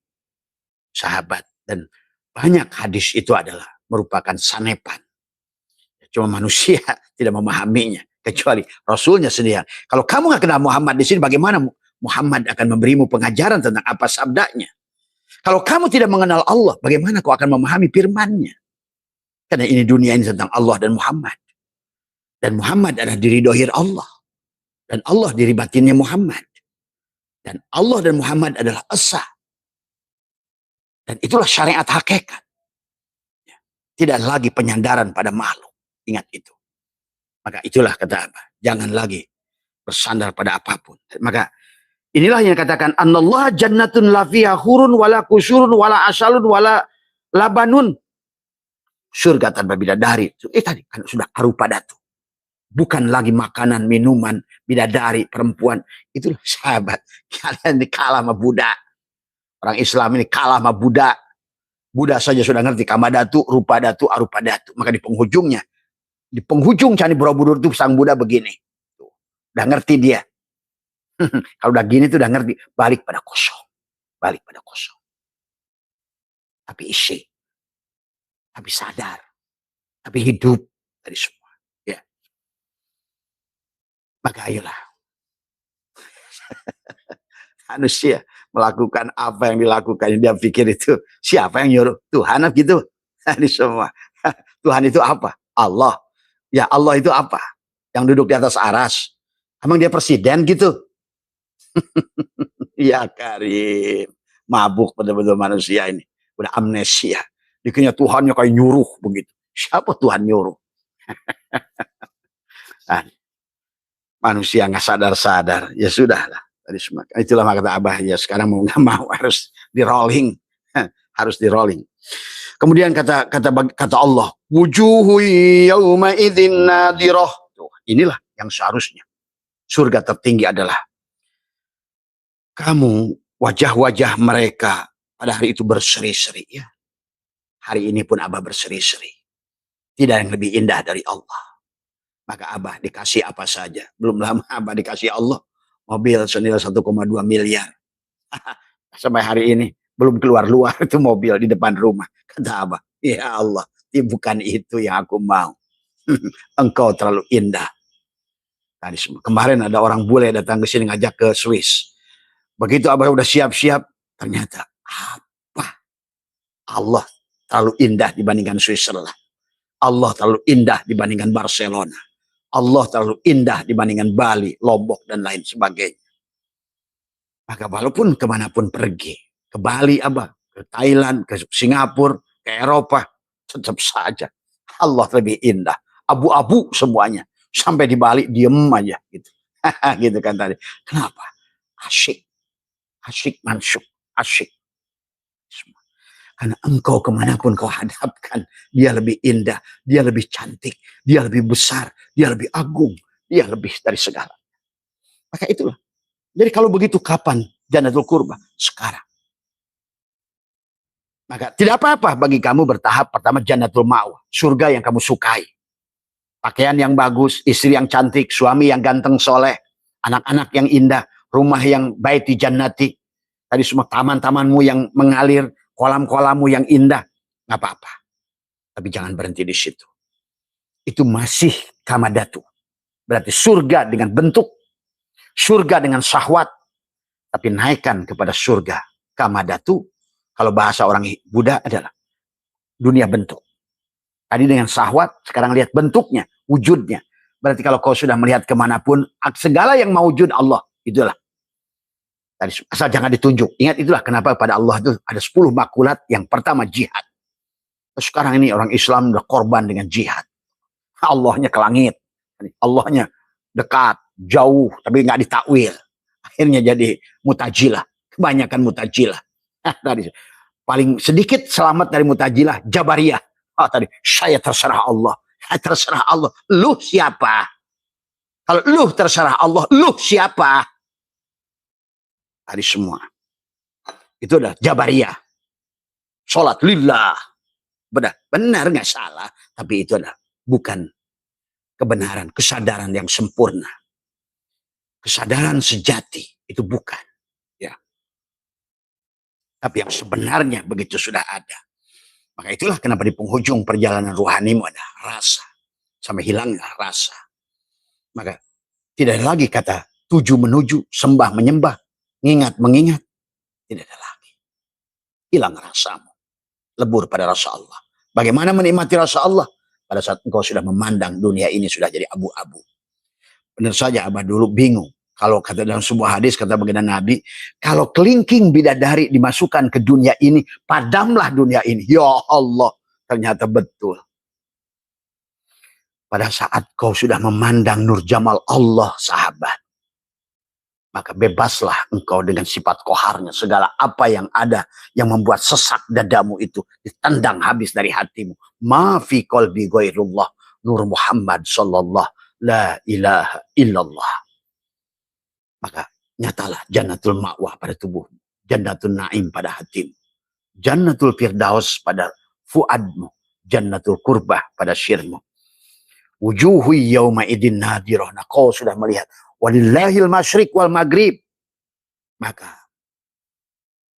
Speaker 1: Sahabat. Dan banyak hadis itu adalah merupakan sanepan. Cuma manusia tidak memahaminya. Kecuali Rasulnya sendiri. Kalau kamu nggak kenal Muhammad di sini, bagaimana Muhammad akan memberimu pengajaran tentang apa sabdanya? Kalau kamu tidak mengenal Allah, bagaimana kau akan memahami firman-Nya? Karena ini dunia ini tentang Allah dan Muhammad. Dan Muhammad adalah diri dohir Allah. Dan Allah diri batinnya Muhammad. Dan Allah dan Muhammad adalah esa. Dan itulah syariat hakikat. Tidak lagi penyandaran pada makhluk. Ingat itu. Maka itulah kata apa? Jangan lagi bersandar pada apapun. Maka inilah yang katakan annallah jannatun la fiha hurun wala kusurun wala asalun wala labanun. Surga tanpa bidadari. Tadi kan sudah arupa datu. Bukan lagi makanan, minuman, bidadari, perempuan. Itulah sahabat. Kalian ini kalah sama Buddha. Orang Islam ini kalah sama Buddha. Buddha saja sudah ngerti kama datu, rupa datu, arupa datu. Maka di penghujungnya, di penghujung Candi Borobudur itu sang Buddha begini. Udah ngerti dia. Kalau udah gini tuh udah ngerti. Balik pada kosong. Balik pada kosong. Tapi isi. Tapi sadar. Tapi hidup. Dari semua. Ya. Maka ayolah. Manusia melakukan apa yang dilakukan. Dia pikir itu. Siapa yang nyuruh? Tuhan gitu. Dari semua. Tuhan itu apa? Allah. Ya Allah itu apa? Yang duduk di atas aras. Emang dia presiden gitu? Ya Karim. Mabuk betul-betul manusia ini. Udah amnesia. Dikiranya Tuhannya kayak nyuruh begitu. Siapa Tuhan nyuruh? Nah, manusia nggak sadar-sadar. Ya sudahlah. Itulah kata Abah. Ya sekarang mau nggak mau harus di rolling. Harus di rolling. Kemudian kata Allah, wujuhu yauma idzin nadirah. Inilah yang seharusnya. Surga tertinggi adalah kamu, wajah-wajah mereka pada hari itu berseri-seri. Ya. Hari ini pun Abah berseri-seri. Tidak yang lebih indah dari Allah. Maka Abah dikasih apa saja. Belum lama Abah dikasih Allah mobil senilai 1,2 miliar. Sampai hari ini belum keluar-luar itu mobil di depan rumah. Kata Abah, ya Allah, bukan itu yang aku mau. Engkau terlalu indah. Tadi kemarin ada orang bule datang ke sini ngajak ke Swiss. Begitu Abah udah siap-siap, ternyata apa? Allah terlalu indah dibandingkan Switzerland. Allah terlalu indah dibandingkan Barcelona. Allah terlalu indah dibandingkan Bali, Lombok, dan lain sebagainya. Maka walaupun kemanapun pergi, ke Bali Abah, ke Thailand, ke Singapura, ke Eropa, tetap saja Allah lebih indah. Abu-abu semuanya. Sampai di Bali diem aja gitu. Gitu kan tadi. Kenapa? Asyik. Asyik mansuk. Asyik. Karena engkau kemanapun kau hadapkan, dia lebih indah, dia lebih cantik, dia lebih besar, dia lebih agung, dia lebih dari segala. Maka itulah. Jadi kalau begitu kapan Jannatul Qurba? Sekarang. Maka tidak apa-apa bagi kamu bertahap pertama Jannatul Ma'wa, surga yang kamu sukai. Pakaian yang bagus, istri yang cantik, suami yang ganteng soleh, anak-anak yang indah, rumah yang baiti jannati, tadi semua taman-tamanmu yang mengalir, kolam-kolammu yang indah, nggak apa-apa. Tapi jangan berhenti di situ. Itu masih kamadatu. Berarti surga dengan bentuk, surga dengan syahwat, tapi naikkan kepada surga kamadatu. Kalau bahasa orang Buddha adalah dunia bentuk. Tadi dengan syahwat, sekarang lihat bentuknya, wujudnya. Berarti kalau kau sudah melihat kemanapun, segala yang mewujud Allah, itulah. Tadi, asal jangan ditunjuk. Ingat itulah kenapa pada Allah itu ada 10 makulat. Yang pertama jihad. Sekarang ini orang Islam udah korban dengan jihad. Allahnya ke langit. Allahnya dekat, jauh, tapi nggak ditakwil. Akhirnya jadi mutajilah. Kebanyakan mutajilah. Tadi paling sedikit selamat dari mutajilah, jabariyah. Tadi saya terserah Allah. Saya terserah Allah. Lu siapa? Kalau lu terserah Allah, lu siapa? Tadi semua. Itu adalah jabariyah. Sholat lillah. Benar nggak salah. Tapi itu adalah bukan kebenaran, kesadaran yang sempurna. Kesadaran sejati itu bukan. Ya. Tapi yang sebenarnya begitu sudah ada. Maka itulah kenapa di penghujung perjalanan rohanimu ada rasa. Sampai hilangnya rasa. Maka tidak ada lagi kata tuju menuju, sembah menyembah, ngingat mengingat. Tidak ada lagi. Hilang rasamu. Lebur pada rasa Allah. Bagaimana menikmati rasa Allah? Pada saat engkau sudah memandang dunia ini sudah jadi abu-abu. Benar saja Abah dulu bingung. Kalau kata dalam sebuah hadis, kata baginda Nabi, kalau kelingking bidadari dimasukkan ke dunia ini, padamlah dunia ini. Ya Allah, ternyata betul. Pada saat kau sudah memandang nur jamal Allah, sahabat, maka bebaslah engkau dengan sifat koharnya. Segala apa yang ada yang membuat sesak dadamu itu ditendang habis dari hatimu. Ma fi qalbi ghairullah, nur Muhammad sallallahu la ilaha illallah. Maka nyatalah jannatul ma'wah pada tubuhmu, jannatul na'im pada hatimu, jannatul firdaus pada fuadmu, jannatul kurbah pada syirmu. Wujuhu yawma idin nadirah. Nah, kau sudah melihat walillahil masyriq wal maghrib. Maka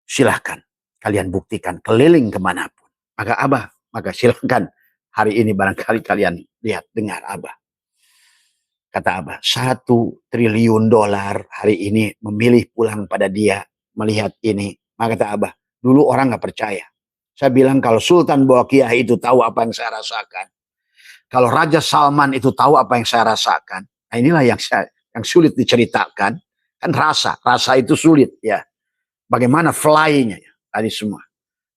Speaker 1: silahkan kalian buktikan keliling kemanapun. Maka Abah, maka silahkan hari ini barangkali kalian lihat, dengar Abah. Kata Abah, 1 triliun dolar hari ini memilih pulang pada dia melihat ini. Maka kata Abah, dulu orang nggak percaya. Saya bilang kalau Sultan Bolkiah itu tahu apa yang saya rasakan. Kalau Raja Salman itu tahu apa yang saya rasakan. Nah inilah yang sulit diceritakan. Kan rasa itu sulit ya. Bagaimana fly-nya ya, tadi semua.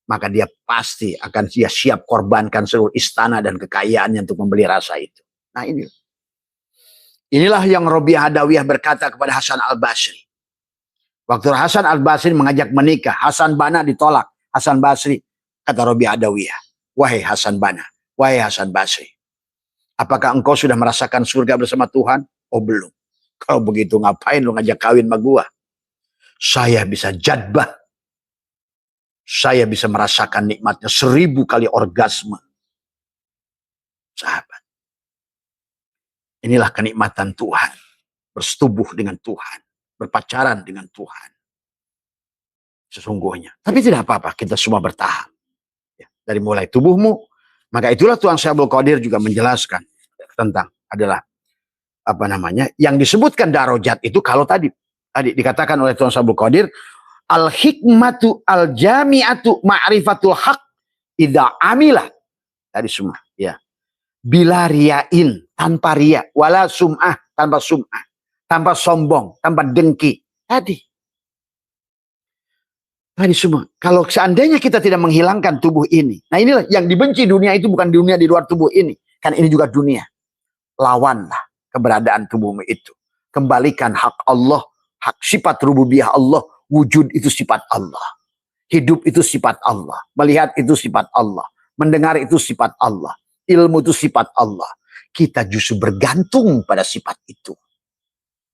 Speaker 1: Maka dia pasti akan dia siap korbankan seluruh istana dan kekayaannya untuk membeli rasa itu. Nah ini. Inilah yang Robiah Adawiyah berkata kepada Hasan Al-Basri. Waktu Hasan Al-Basri mengajak menikah, Hasan Banna ditolak. Hasan Basri, kata Robiah Adawiyah, wahai Hasan Banna, wahai Hasan Basri, apakah engkau sudah merasakan surga bersama Tuhan? Oh belum. Kalau begitu ngapain lu ngajak kawin sama gua? Saya bisa jadbah. Saya bisa merasakan nikmatnya 1000 kali orgasme. Sahabat. Inilah kenikmatan Tuhan. Bersetubuh dengan Tuhan. Berpacaran dengan Tuhan. Sesungguhnya. Tapi tidak apa-apa. Kita semua bertahap. Ya, dari mulai tubuhmu. Maka itulah Tuan Syekh Abdul Qadir juga menjelaskan. Tentang adalah. Apa namanya. Yang disebutkan darajat itu. Kalau tadi dikatakan oleh Tuan Syekh Abdul Qadir. Al-hikmatu al-jami'atu ma'rifatul haq. Ida amilah. Tadi semua. Ya. Bila riain, tanpa ria, wala sum'ah, tanpa sum'ah, tanpa sombong, tanpa dengki. Tadi semua. Kalau seandainya kita tidak menghilangkan tubuh ini, nah inilah yang dibenci dunia itu bukan dunia di luar tubuh ini, kan ini juga dunia. Lawanlah keberadaan tubuhmu itu. Kembalikan hak Allah, hak sifat rububiyah Allah, wujud itu sifat Allah. Hidup itu sifat Allah, melihat itu sifat Allah, mendengar itu sifat Allah. Ilmu itu sifat Allah. Kita justru bergantung pada sifat itu.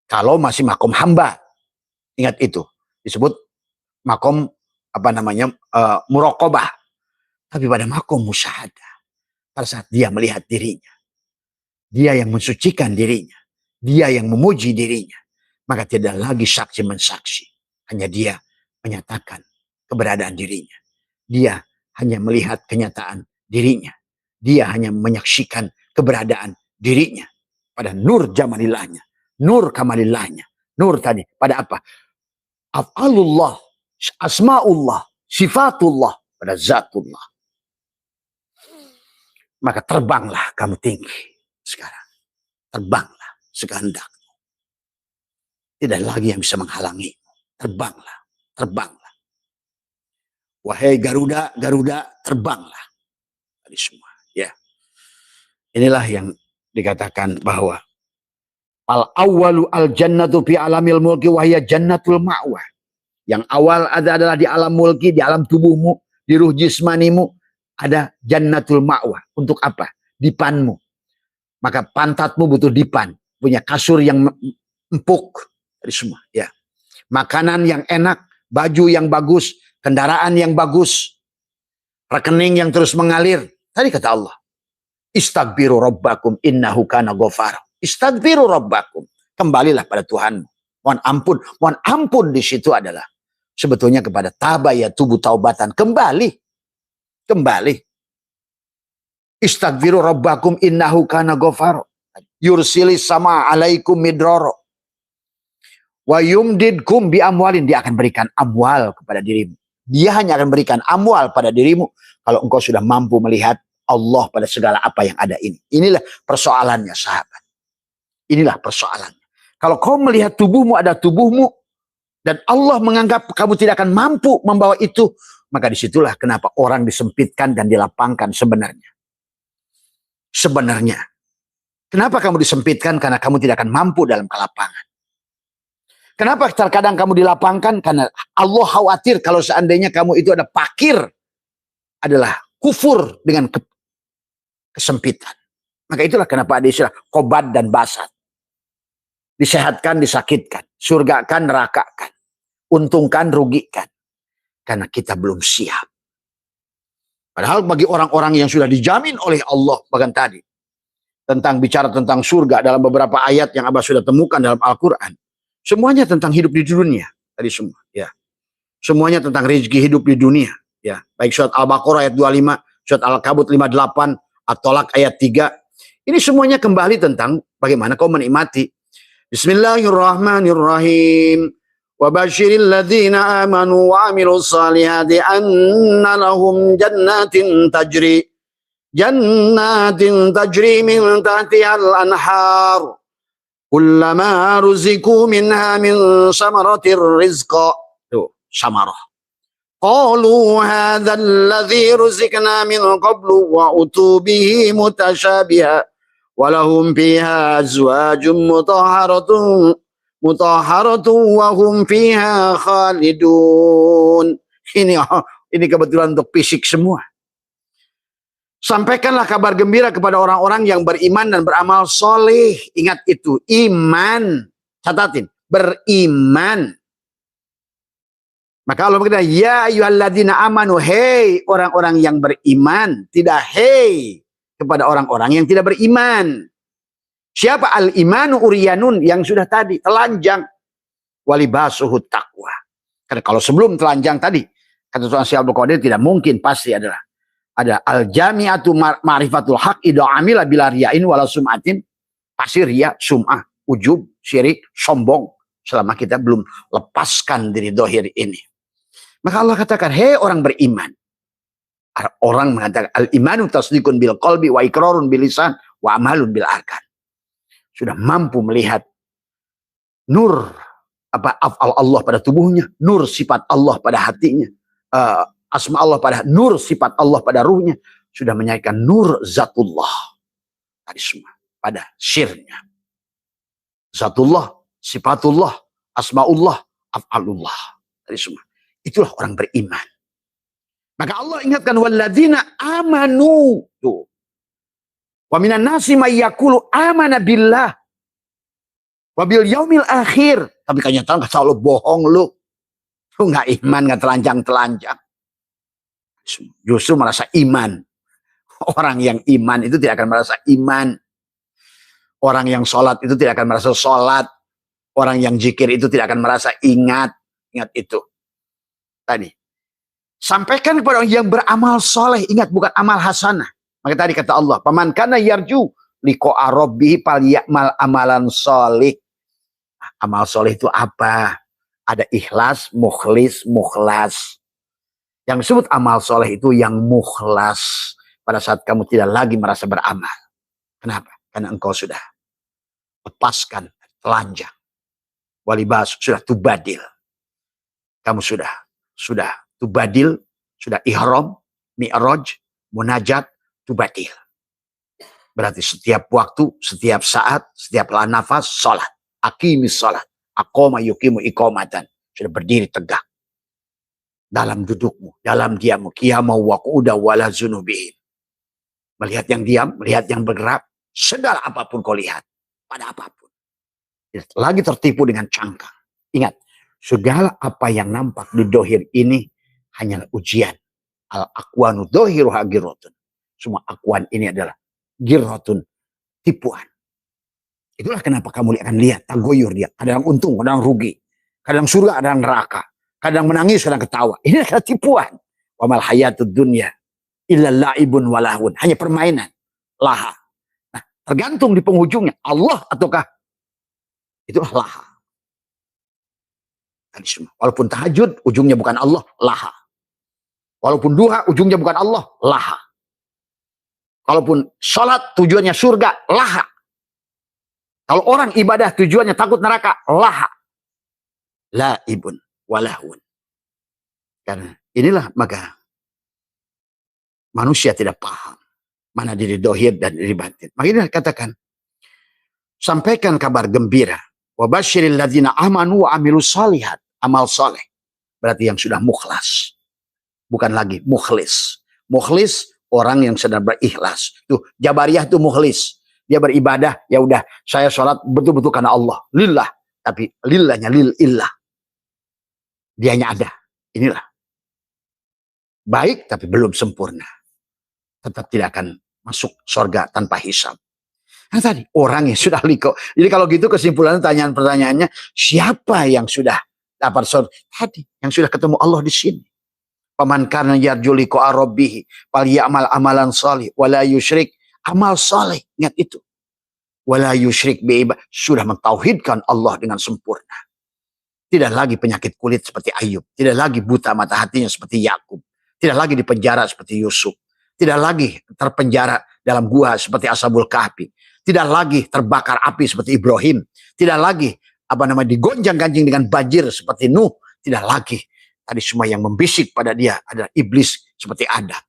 Speaker 1: Kalau masih makom hamba. Ingat itu. Disebut makom muraqabah. Tapi pada makom musyahadah. Pada saat dia melihat dirinya.
Speaker 2: dia yang mensucikan dirinya, dia yang memuji dirinya, maka tidak lagi saksi mensaksi. Hanya dia menyatakan keberadaan dirinya. Dia hanya melihat kenyataan dirinya. Dia hanya menyaksikan keberadaan dirinya pada nur jamalillahnya, nur kamalillahnya, nur tadi pada apa? Af'alullah, asma'ullah, sifatullah, pada zatullah. Maka terbanglah kamu tinggi sekarang. Terbanglah sekehendakmu. Tidak lagi yang bisa menghalangi. Terbanglah, terbanglah. Wahai Garuda, Garuda, terbanglah. Tadi semua, ya. Inilah yang dikatakan bahwa al-awwalu al-jannatu fi alamil mulki wahya jannatul ma'wah. Yang awal adalah di alam mulki, di alam tubuhmu, di ruh jismanimu, ada jannatul ma'wah. Untuk apa? Dipanmu. Maka pantatmu butuh dipan. Punya kasur yang empuk. Dari semua, ya. Makanan yang enak, baju yang bagus, kendaraan yang bagus, rekening yang terus mengalir. Tadi kata Allah, istaghfiru rabbakum innahu kana ghafara. Istaghfiru rabbakum. Kembalilah pada Tuhanmu. Mohon ampun. Mohon ampun di situ adalah sebetulnya kepada tabayatubu taubatan. Kembali. Kembali. Istaghfiru rabbakum innahu kana ghafara. Yursilis sama alaikum midroro. Wa yumdidkum bi amwalin. Dia akan berikan amwal kepada dirimu. Dia hanya akan berikan amwal pada dirimu kalau engkau sudah mampu melihat Allah pada segala apa yang ada ini. Inilah persoalannya, sahabat. Inilah persoalannya. Kalau kau melihat tubuhmu ada tubuhmu dan Allah menganggap kamu tidak akan mampu membawa itu, maka disitulah kenapa orang disempitkan dan dilapangkan sebenarnya. Sebenarnya. Kenapa kamu disempitkan? Karena kamu tidak akan mampu dalam kelapangan. Kenapa terkadang kamu dilapangkan? Karena Allah khawatir kalau seandainya kamu itu ada pakir, adalah kufur dengan kesempitan. Maka itulah kenapa ada istilah kobat dan basat. Disehatkan, disakitkan. Surgakan, nerakakan. Untungkan, rugikan. Karena kita belum siap. Padahal bagi orang-orang yang sudah dijamin oleh Allah, bahkan tadi, bicara tentang surga dalam beberapa ayat yang Abah sudah temukan dalam Al-Quran. Semuanya tentang hidup di dunia. Tadi semua, ya. Semuanya tentang rezeki hidup di dunia. Ya, baik surat Al-Baqarah ayat 25, surat Al-Kabut 58, At-Tolak ayat 3. Ini semuanya kembali tentang bagaimana kau menikmati. Bismillahirrahmanirrahim. Wa basyiril ladzina amanu wa amilus salihati anna lahum jannatin tajri min tahtihal anhar. Kullama ruziku minha min samaratir rizqa. Tuh, samarah. Qalu hadha alladhi ruzikna min qablu wa utubihi mutasyabiha walahum fiha azwajum mutahharatun wa hum fiha khalidun. Ini kebetulan untuk fisik semua. Sampaikanlah kabar gembira kepada orang-orang yang beriman dan beramal soleh. Ingat itu, iman. Catatin, beriman. Maka Allah berkata, ya ayyuhalladzina amanu, hei orang-orang yang beriman. Tidak hei kepada orang-orang yang tidak beriman. Siapa al-imanu uryanun yang sudah tadi, telanjang. Walibasuhu taqwa. Karena kalau sebelum telanjang tadi, kata Tuhan Syekh Abdul Qadir, tidak mungkin, pasti adalah ada al-jami'atu ma'rifatul haq idha amila bila riyain wala sum'atin. Pasti riya, sum'ah, ujub, syirik, sombong. Selama kita belum lepaskan diri dohir ini. Maka Allah katakan, hei orang beriman. Orang mengatakan, al-imanu tasdikun bil qalbi wa ikrarun bil lisan wa amalun bil arkan. Sudah mampu melihat nur af'al Allah pada tubuhnya, nur sifat Allah pada hatinya, asma Allah pada nur sifat Allah pada ruhnya, sudah menyaikan nur zatullah tadi semua pada sirnya. Zatullah, sifatullah, asmaullah, af'alullah tadi semua. Itulah orang beriman. Maka Allah ingatkan walladzina amanu. Tuh. Wa minan nasi may yaqulu amana billah wa bil yaumil akhir. Tapi kenyataan enggak tahu lu bohong lu. Lu enggak iman, enggak telanjang-telanjang. Justru merasa iman. Orang yang iman itu tidak akan merasa iman. Orang yang sholat itu tidak akan merasa sholat. Orang yang zikir itu tidak akan merasa ingat. Ingat itu. Tadi. Sampaikan kepada orang yang beramal soleh. Ingat, bukan amal hasanah. Maka tadi kata Allah, paman kana yarju liqa'a rabbih falyamal amalan soleh. Amal soleh itu apa? Ada ikhlas, mukhlis, mukhlas. Yang disebut amal soleh itu yang mukhlas. Pada saat kamu tidak lagi merasa beramal. Kenapa? Karena engkau sudah lepaskan, telanjang. Walibas, sudah tubadil. Kamu sudah tubadil, sudah ihram, mi'raj, munajat, tubadil. Berarti setiap waktu, setiap saat, setiap nafas, sholat. Aqimis sholat. Aqoma yukimu iqomatan. Sudah berdiri tegak. Dalam dudukmu, dalam diammu. Qiyamau wa qu'uda wala zunubihim. Melihat yang diam, melihat yang bergerak. Segala apapun kau lihat. Pada apapun. Lagi tertipu dengan cangkang. Ingat. Segala apa yang nampak di dohir ini hanyalah ujian. Al-aqwanu dohiruha girotun. Semua akwan ini adalah girotun, tipuan. Itulah kenapa kamu akan lihat tagoyur dia. Kadang untung, kadang rugi. Kadang surga, kadang neraka. Kadang menangis, kadang ketawa. Ini adalah tipuan. Wa mal hayatud dunya illa la'ibun walahun. Hanya permainan. Laha. Nah, tergantung di penghujungnya. Allah ataukah itulah laha. Walaupun tahajud, ujungnya bukan Allah, laha. Walaupun duha, ujungnya bukan Allah, laha. Walaupun sholat, tujuannya surga, laha. Kalau orang ibadah, tujuannya takut neraka, laha. Laibun walahun. Karena inilah maka manusia tidak paham mana diri dohir dan diri batin. Makanya katakan, sampaikan kabar gembira. Wabasyiril ladzina amanu wa amilus shalihat. Amal soleh. Berarti yang sudah mukhlas. Bukan lagi mukhlis. Mukhlis orang yang sedang berikhlas. Tuh, Jabariyah tuh mukhlis. Dia beribadah, ya udah, saya sholat betul-betul karena Allah. Lillah. Tapi lillahnya lillah. Dianya ada. Inilah. Baik tapi belum sempurna. Tetap tidak akan masuk surga tanpa hisab. Nah tadi, orang yang sudah liko. Jadi kalau gitu kesimpulannya pertanyaannya, siapa yang sudah dapat surga? Tadi, yang sudah ketemu Allah di sini. Paman kana yarju liqa'a rabbih falyamal amalan shalih wala yusyrik. Amal saleh, ingat itu. Wala yusyrik bi ibadah. Sudah mentauhidkan Allah dengan sempurna. Tidak lagi penyakit kulit seperti Ayub. Tidak lagi buta mata hatinya seperti Yakub. Tidak lagi dipenjara seperti Yusuf. Tidak lagi terpenjara dalam gua seperti Ashabul Kahfi. Tidak lagi terbakar api seperti Ibrahim. Tidak lagi digonjang-ganjing dengan banjir seperti Nuh. Tidak lagi. Tadi semua yang membisik pada dia adalah iblis seperti Adam.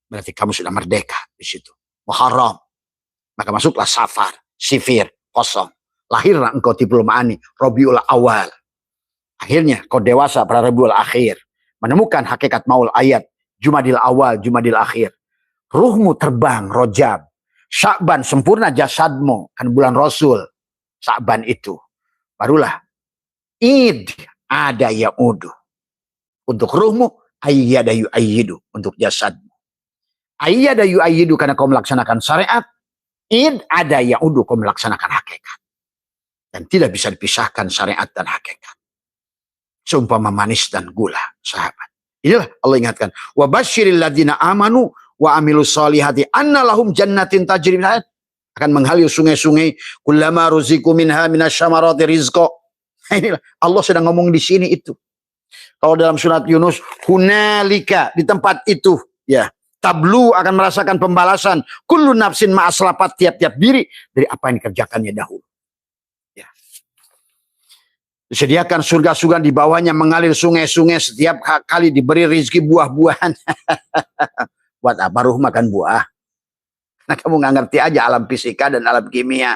Speaker 2: Berarti kamu sudah merdeka di situ. Muharram. Maka masuklah Safar, Sifir, kosong. Lahirlah engkau Tiplul Ma'ani, Rabiul Awal. Akhirnya kau dewasa pada Rabiul Akhir. Menemukan hakikat maul ayat. Jumadil Awal, Jumadil Akhir. Ruhmu terbang, Rojab. Sya'ban sempurna jasadmu. Kan bulan Rasul. Sya'ban itu. Barulah. Id ada ya'udu. Untuk ruhmu. Ayyada yu'ayyidu. Untuk jasadmu. Ayyada yu'ayyidu karena kau melaksanakan syariat. Id ada ya'udu. Kau melaksanakan hakikat. Dan tidak bisa dipisahkan syariat dan hakikat. Seumpama manis dan gula. Sahabat. Inilah Allah ingatkan. Wa basyiril ladzina amanu wa amilus solihati anna lahum jannatin tajri min akan mengalir sungai-sungai kullama ruziku minha minasyamarati rizqa. Inilah Allah sedang ngomong di sini itu. Kalau dalam surat Yunus hunalika di tempat itu ya tablu akan merasakan pembalasan kullu nafsin ma'aslafat tiap-tiap diri dari apa yang dikerjakannya dahulu. Ya. Disediakan surga-surga di bawahnya mengalir sungai-sungai setiap kali diberi rezeki buah-buahan. Buat apa ruh makan buah? Nah, kamu nggak ngerti aja alam fisika dan alam kimia.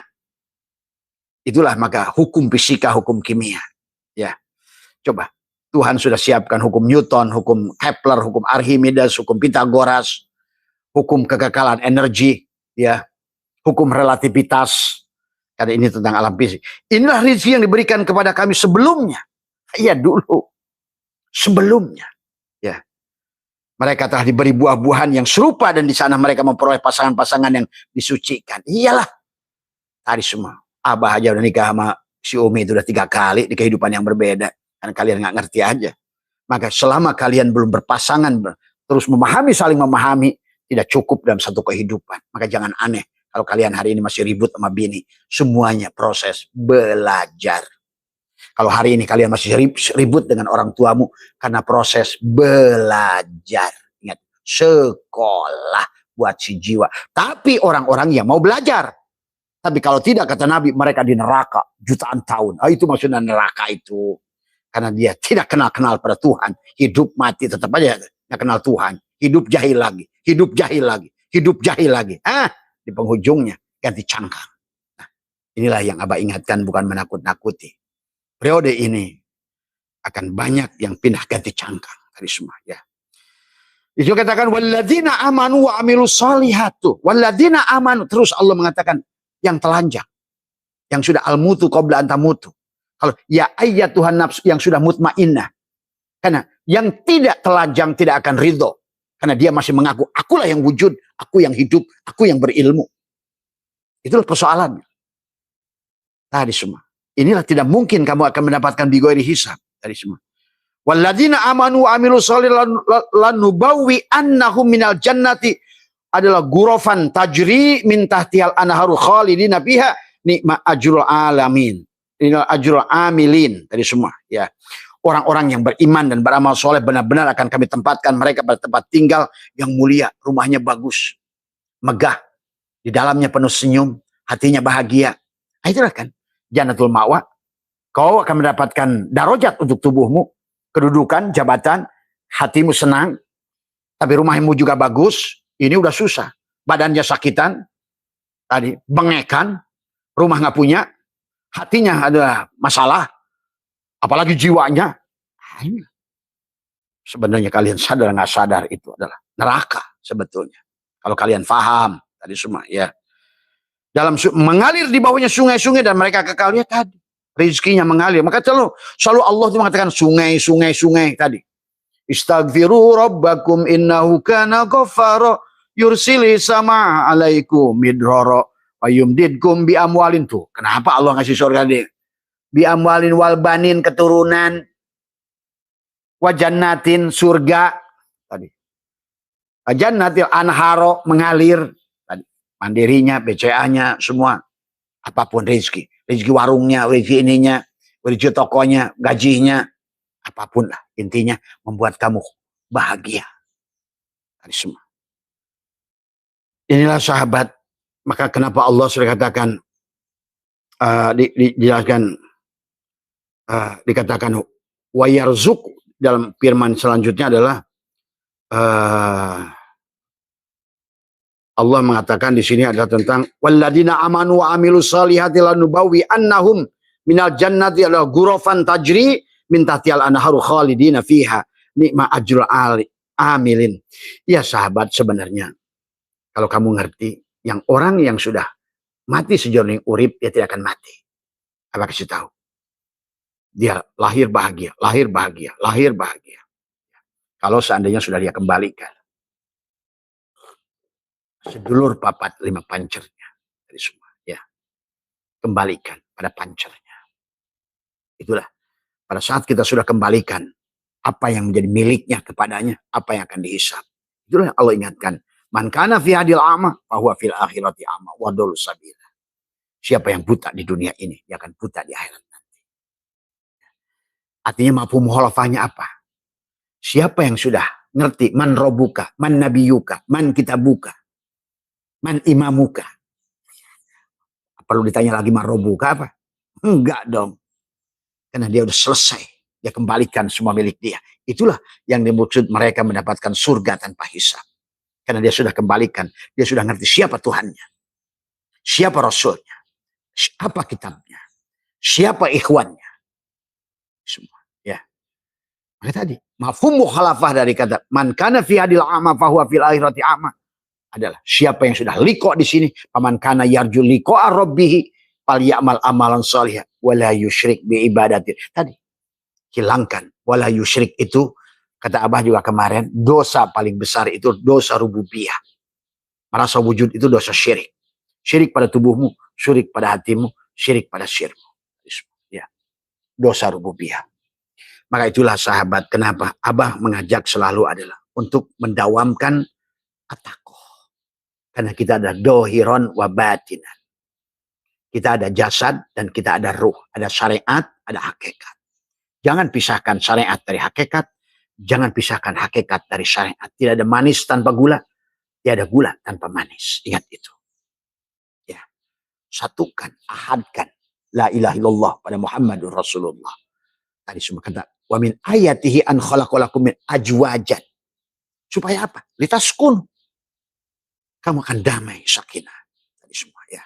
Speaker 2: Itulah maka hukum fisika, hukum kimia. Ya, coba Tuhan sudah siapkan hukum Newton, hukum Kepler, hukum Archimedes, hukum Pythagoras, hukum kekekalan energi, ya, hukum relativitas. Karena ini tentang alam fisik. Inilah rezeki yang diberikan kepada kami sebelumnya. Iya dulu, sebelumnya. Ya. Mereka telah diberi buah-buahan yang serupa dan di sana mereka memperoleh pasangan-pasangan yang disucikan. Iyalah. Tadi semua. Abah aja udah nikah sama si Umi itu udah 3 kali di kehidupan yang berbeda. Karena kalian nggak ngerti aja. Maka selama kalian belum berpasangan, terus memahami, saling memahami, tidak cukup dalam satu kehidupan. Maka jangan aneh kalau kalian hari ini masih ribut sama bini. Semuanya proses belajar. Kalau hari ini kalian masih ribut dengan orang tuamu karena proses belajar. Ingat, sekolah buat si jiwa. Tapi orang-orang yang mau belajar. Tapi kalau tidak, kata Nabi, mereka di neraka jutaan tahun. Itu maksudnya neraka itu. Karena dia tidak kenal-kenal pada Tuhan. Hidup mati tetap aja nggak kenal Tuhan. Hidup jahil lagi. Hidup jahil lagi. Hidup jahil lagi. Di penghujungnya ganti cangkang. Nah, inilah yang Abah ingatkan, bukan menakut-nakuti. Periode ini akan banyak yang pindah ganti cangkang. Tadi semua ya. Itu katakan walladzina amanu wa amilus solihatu. Walladzina amanu. Terus Allah mengatakan yang telanjang. Yang sudah al-mutu qabla antamutu. Kalau ya ayat Tuhan nafsu yang sudah mutmainnah. Karena yang tidak telanjang tidak akan ridho. Karena dia masih mengaku, akulah yang wujud, aku yang hidup, aku yang berilmu. Itulah persoalannya. Tadi semua. Inilah tidak mungkin kamu akan mendapatkan bighairi hisab. Tadi semua. Walladzina amanu wa amilus solihati lanubawwi annahum minal jannati adalah gurafan tajri min tahtihal anharu khalidina fiha nikma ajrul alamin. Inilah ajrul amilin. Tadi semua ya. Orang-orang yang beriman dan beramal soleh benar-benar akan kami tempatkan mereka pada tempat tinggal yang mulia, rumahnya bagus, megah, di dalamnya penuh senyum, hatinya bahagia. Itulah kan Jannatul Ma'wa. Kau akan mendapatkan darajat untuk tubuhmu, kedudukan, jabatan, hatimu senang, tapi rumahmu juga bagus. Ini udah susah, badannya sakitan, tadi bengekan, rumah nggak punya, hatinya ada masalah, apalagi jiwanya. Sebenarnya kalian sadar nggak sadar itu adalah neraka sebetulnya. Kalau kalian paham tadi semua ya. Dalam mengalir di bawahnya sungai-sungai dan mereka kekal, ya tadi rezekinya mengalir. Maka selalu Allah itu mengatakan sungai tadi. Istaghfiru rabbakum innahu kana ghaffara yursili sama alaikum midrara wa yumdidkum bi amwalin. Tuh kenapa Allah ngasih surga dia? Bi amwalin wal banin, keturunan, wa jannatin, surga tadi. Jannatil anharo, mengalir tadi. Mandirinya, BCA-nya, semua apapun rezeki. Rezeki warungnya, rezeki ininya, rezeki tokonya, gajinya, apapun lah. Intinya membuat kamu bahagia. Tadi semua. Inilah sahabat. Maka kenapa Allah sudah katakan, dijelaskan, dikatakan wa yarzuk, dalam firman selanjutnya adalah Allah mengatakan di sini adalah tentang walladzina amanu wa amilus solihati lanubawwi annahum minal jannati ala ghurafan tajri min tahtihal anharu khalidina fiha nikma ajrul amilin. Ya sahabat, sebenarnya kalau kamu ngerti, yang orang yang sudah mati sejauh urip, dia tidak akan mati. Apa kasih tahu? Dia lahir bahagia, lahir bahagia, lahir bahagia. Kalau seandainya sudah dia kembalikan. Sedulur papat 5 pancernya. Dari semua. Ya. Kembalikan pada pancernya. Itulah. Pada saat kita sudah kembalikan apa yang menjadi miliknya kepadanya, apa yang akan dihisab. Itulah Allah ingatkan. Man kana fi hadil ama, fahuwa fil akhirati ama, wadul sabila. Siapa yang buta di dunia ini, dia akan buta di akhirat nanti. Artinya mafhum mukhalafahnya apa? Siapa yang sudah ngerti man robuka, man nabiyuka, man kitabuka, man imamuka. Perlu ditanya lagi man robuka apa? Enggak dong. Karena dia udah selesai. Dia kembalikan semua milik dia. Itulah yang dimaksud mereka mendapatkan surga tanpa hisab. Karena dia sudah kembalikan. Dia sudah ngerti siapa Tuhannya. Siapa Rasulnya. Apa kitabnya. Siapa ikhwannya. Semua. Ya. Maka tadi. Mafhum mukhalafah dari kata man kana fi hadil a'ma fahuwa fil akhirati a'ma adalah siapa yang sudah liqa di sini, paman kana yarju liqa rabbih falyamal amalan shalih wala yusyrik bi ibadati. Tadi hilangkan wala yusyrik itu, kata Abah juga kemarin, dosa paling besar itu dosa rububiyah. Merasa wujud itu dosa syirik. Syirik pada tubuhmu, syirik pada hatimu, syirik pada sirmu. Ya, dosa rububiyah. Maka itulah sahabat, kenapa Abah mengajak selalu adalah untuk mendawamkan at-taqwa. Karena kita ada dohiron wa batinan. Kita ada jasad dan kita ada ruh. Ada syariat, ada hakikat. Jangan pisahkan syariat dari hakikat. Jangan pisahkan hakikat dari syariat. Tidak ada manis tanpa gula. Tidak ada gula tanpa manis. Ingat itu. Ya. Satukan, ahadkan. La ilaha illallah pada Muhammadur Rasulullah. Tadi semua kata. Wa min ayatihi an khalaqalakum min ajwajan. Supaya apa? Litaskun. Kamu akan damai, sakinah. Tadi semua ya.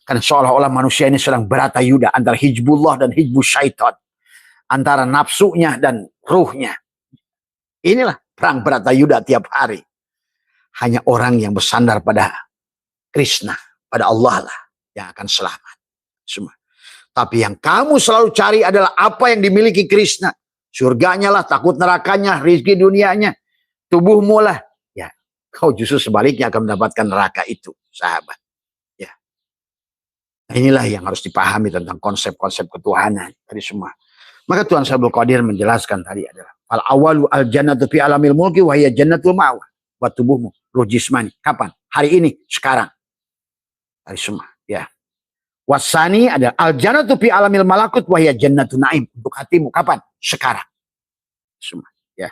Speaker 2: Karena seolah-olah manusia ini sedang beratayuda antara hizbullah dan hizbus syaitan. Antara nafsunya dan ruhnya. Inilah perang beratayuda tiap hari. Hanya orang yang bersandar pada Krishna, pada Allah lah yang akan selamat. Semua. Tapi yang kamu selalu cari adalah apa yang dimiliki Krishna. Surganya lah, takut nerakanya, rezeki dunianya, tubuhmu lah. Ya, kau justru sebaliknya akan mendapatkan neraka itu, sahabat. Ya. Nah, inilah yang harus dipahami tentang konsep-konsep ketuhanan tadi semua. Maka Tuhan Abdul Qadir menjelaskan tadi adalah al awalu al jannatu fi alamil mulki wa hiya jannatul ma'wa. Buat tubuhmu, ruh jismani. Kapan? Hari ini, sekarang. Tadi semua, ya. Wasani adalah al jannatu fi alamil malakut wa hiya jannatun na'im. Untuk hatimu, kapan? Sekarang. Semua, ya.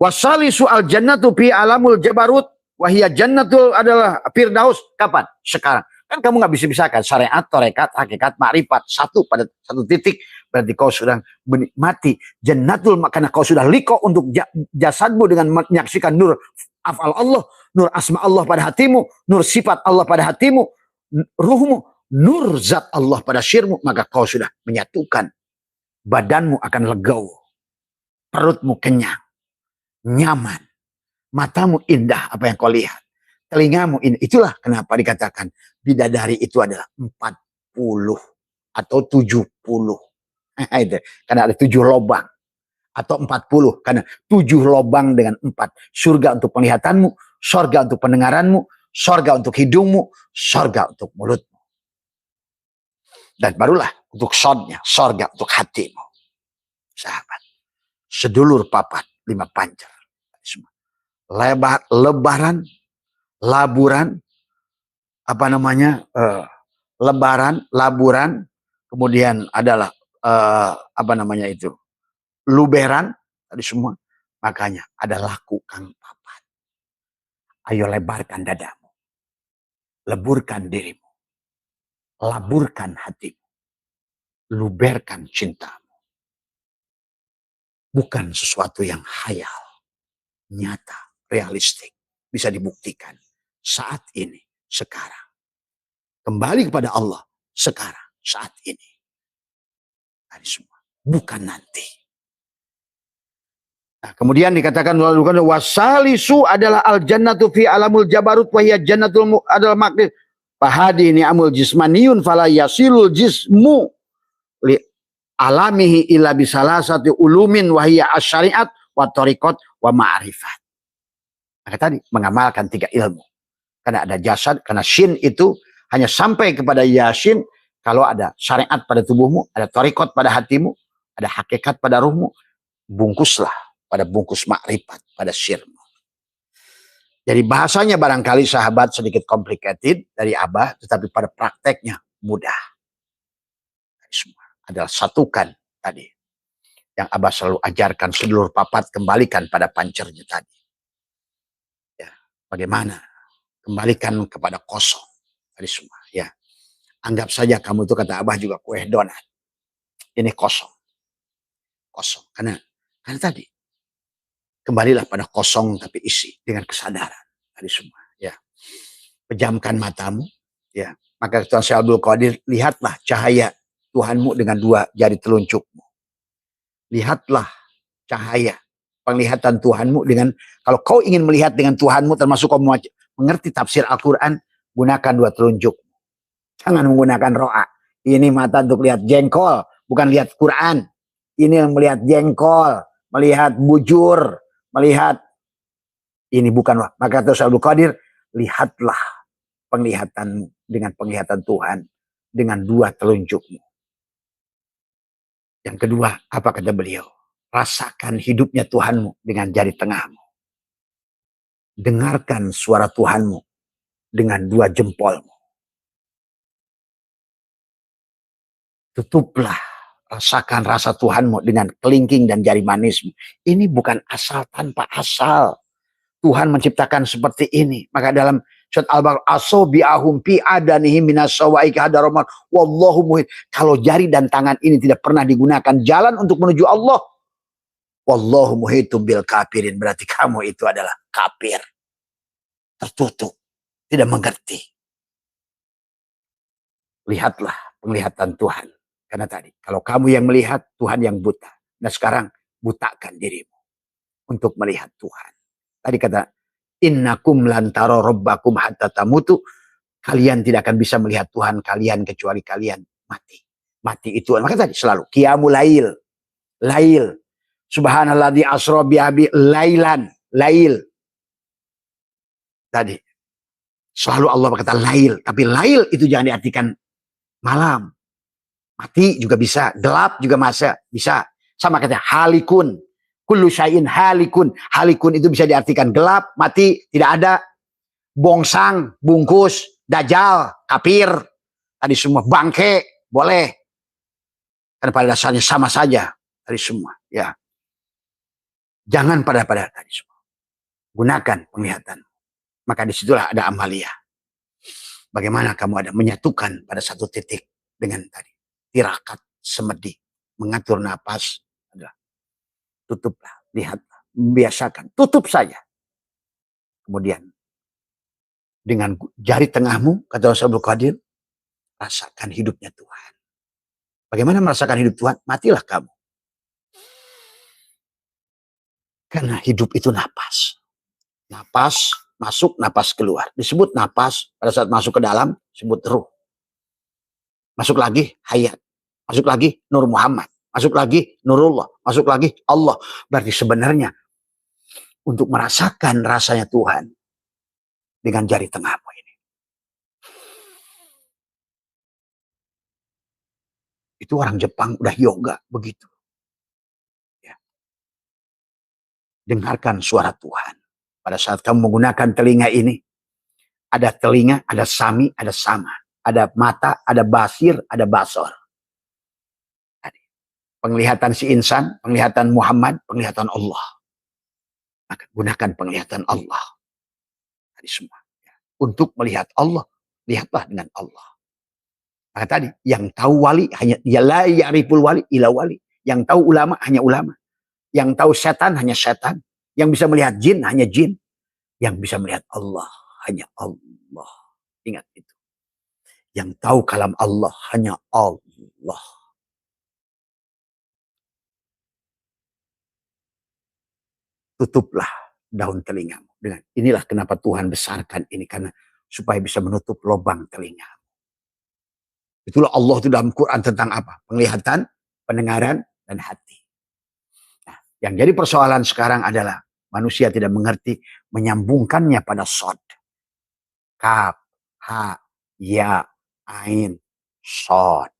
Speaker 2: Wasalisu al jannatu fi alamul jabarut wa hiya jannatul adalah firdaus. Kapan? Sekarang. Kan kamu nggak bisa pisahkan syariat, tarekat, hakikat, makrifat satu pada satu titik. Berarti kau sudah menikmati jannatul, karena kau sudah liko untuk jasadmu dengan menyaksikan nur afal Allah, nur asma Allah pada hatimu, nur sifat Allah pada hatimu, ruhmu, nur zat Allah pada sirmu, maka kau sudah menyatukan. Badanmu akan legaw, perutmu kenyang, nyaman, matamu indah apa yang kau lihat, telingamu indah. Itulah kenapa dikatakan bidadari itu adalah 40 atau 70. Karena ada 7 lobang. Atau 40. Karena 7 lobang dengan 4. Surga untuk penglihatanmu. Surga untuk pendengaranmu. Surga untuk hidungmu. Surga untuk mulutmu. Dan barulah untuk sodnya. Surga untuk hatimu. Sahabat. Sedulur papat 5 pancer. Lebaran. Laburan. Apa namanya? Lebaran. Laburan. Kemudian adalah apa namanya itu, luberan tadi semua. Makanya ada laku kang papat. Ayo lebarkan dadamu, leburkan dirimu, laburkan hatimu, luberkan cintamu. Bukan sesuatu yang hayal, nyata, realistik, bisa dibuktikan saat ini, sekarang. Kembali kepada Allah sekarang, saat ini. Tadi semua, bukan nanti. Nah, kemudian dikatakan wasalisu adalah al jannatu fi alamul jabarut wa hiya jannatul adalah makdir. Fahadi ini amul jismaniyun fala yasilul jismu li alamihi illa bisalasati ulumin wa hiya asyariat wa tariqat wa ma'rifat. Maka tadi mengamalkan 3 ilmu. Karena ada jasad, karena shin itu hanya sampai kepada yasin kalau ada syariat pada tubuhmu, ada tariqat pada hatimu, ada hakikat pada ruhmu, bungkuslah pada bungkus makrifat pada sirmu. Jadi bahasanya barangkali sahabat sedikit complicated dari Abah, tetapi pada prakteknya mudah. Semua adalah satukan tadi. Yang Abah selalu ajarkan, sedulur papat kembalikan pada pancernya tadi. Ya, bagaimana? Kembalikan kepada kosong. Tadi semua, ya. Anggap saja kamu itu, kata Abah juga, kue donat. Ini kosong. Kosong. Karena tadi, kembalilah pada kosong tapi isi dengan kesadaran. Tadi semua, ya. Pejamkan matamu, ya. Maka Tuhan Syekh Abdul Qadir, lihatlah cahaya Tuhanmu dengan 2 jari telunjukmu. Lihatlah cahaya penglihatan Tuhanmu dengan, kalau kau ingin melihat dengan Tuhanmu, termasuk kau mengerti tafsir Al-Quran, gunakan 2 telunjuk. Jangan menggunakan ro'a. Ini mata untuk lihat jengkol, bukan lihat Quran. Ini melihat jengkol, melihat bujur, melihat ini bukan. Maka Tuhan Abdul Qadir, lihatlah penglihatanmu dengan penglihatan Tuhan dengan dua telunjukmu. Yang kedua, apa kata beliau? Rasakan hidupnya Tuhanmu dengan jari tengahmu. Dengarkan suara Tuhanmu dengan dua jempolmu. Tutuplah, rasakan rasa Tuhanmu dengan kelingking dan jari manismu. Ini bukan asal tanpa asal. Tuhan menciptakan seperti ini. Maka dalam surat Al-Baqarah, asobi'ahum fi adanihi minasawaiki hadaroman wallahu muhit. Kalau jari dan tangan ini tidak pernah digunakan jalan untuk menuju Allah, wallahu muhitum bil kafirin, berarti kamu itu adalah kafir, tertutup, tidak mengerti. Lihatlah penglihatan Tuhan. Karena tadi, kalau kamu yang melihat, Tuhan yang buta. Nah sekarang, butakan dirimu untuk melihat Tuhan. Tadi kata, innakum lantaro robbakum hatta tamutu. Kalian tidak akan bisa melihat Tuhan kalian kecuali kalian mati. Mati itu, maka tadi selalu, qiyamul lail. Lail. Subhanalladzi asra bihabi lailan. Lail. Tadi, selalu Allah berkata lail. Tapi lail itu jangan diartikan malam. Mati juga bisa, gelap juga bisa. Sama kata halikun. Kullu syai'in halikun. Halikun itu bisa diartikan gelap, mati, tidak ada. Bongsang, bungkus, dajjal, kafir. Tadi semua bangke, boleh. Karena pada dasarnya sama saja. Tadi semua, ya. Jangan pada tadi semua. Gunakan penglihatan. Maka disitulah ada amalia. Bagaimana kamu ada menyatukan pada satu titik dengan tadi. Tirakat, semedi, mengatur napas. Tutuplah, lihatlah, biasakan, tutup saja. Kemudian dengan jari tengahmu, kata Rasulullah Qadir, rasakan hidupnya Tuhan. Bagaimana merasakan hidup Tuhan? Matilah kamu. Karena hidup itu napas. Napas masuk, napas keluar. Disebut napas, pada saat masuk ke dalam, disebut ruh. Masuk lagi, hayat. Masuk lagi, Nur Muhammad. Masuk lagi, Nurullah. Masuk lagi, Allah. Berarti sebenarnya, untuk merasakan rasanya Tuhan, dengan jari tengahmu ini. Itu orang Jepang udah yoga begitu. Ya. Dengarkan suara Tuhan. Pada saat kamu menggunakan telinga ini, ada telinga, ada sami, ada sama. Ada mata, ada basir, ada basor. Penglihatan si insan, penglihatan Muhammad, penglihatan Allah. Maka gunakan penglihatan Allah. Tadi semua. Ya. Untuk melihat Allah, lihatlah dengan Allah. Maka tadi, yang tahu wali hanya ya la ya'riful wali ila wali. Yang tahu ulama hanya ulama. Yang tahu setan hanya setan. Yang bisa melihat jin hanya jin. Yang bisa melihat Allah hanya Allah. Ingat itu. Yang tahu kalam Allah hanya Allah. Tutuplah daun telingamu. Dengan inilah kenapa Tuhan besarkan ini. Karena supaya bisa menutup lubang telinga. Itulah Allah itu dalam Quran tentang apa? Penglihatan, pendengaran, dan hati. Nah, yang jadi persoalan sekarang adalah manusia tidak mengerti menyambungkannya pada sod. Kaf, ha, ya, ain, sod.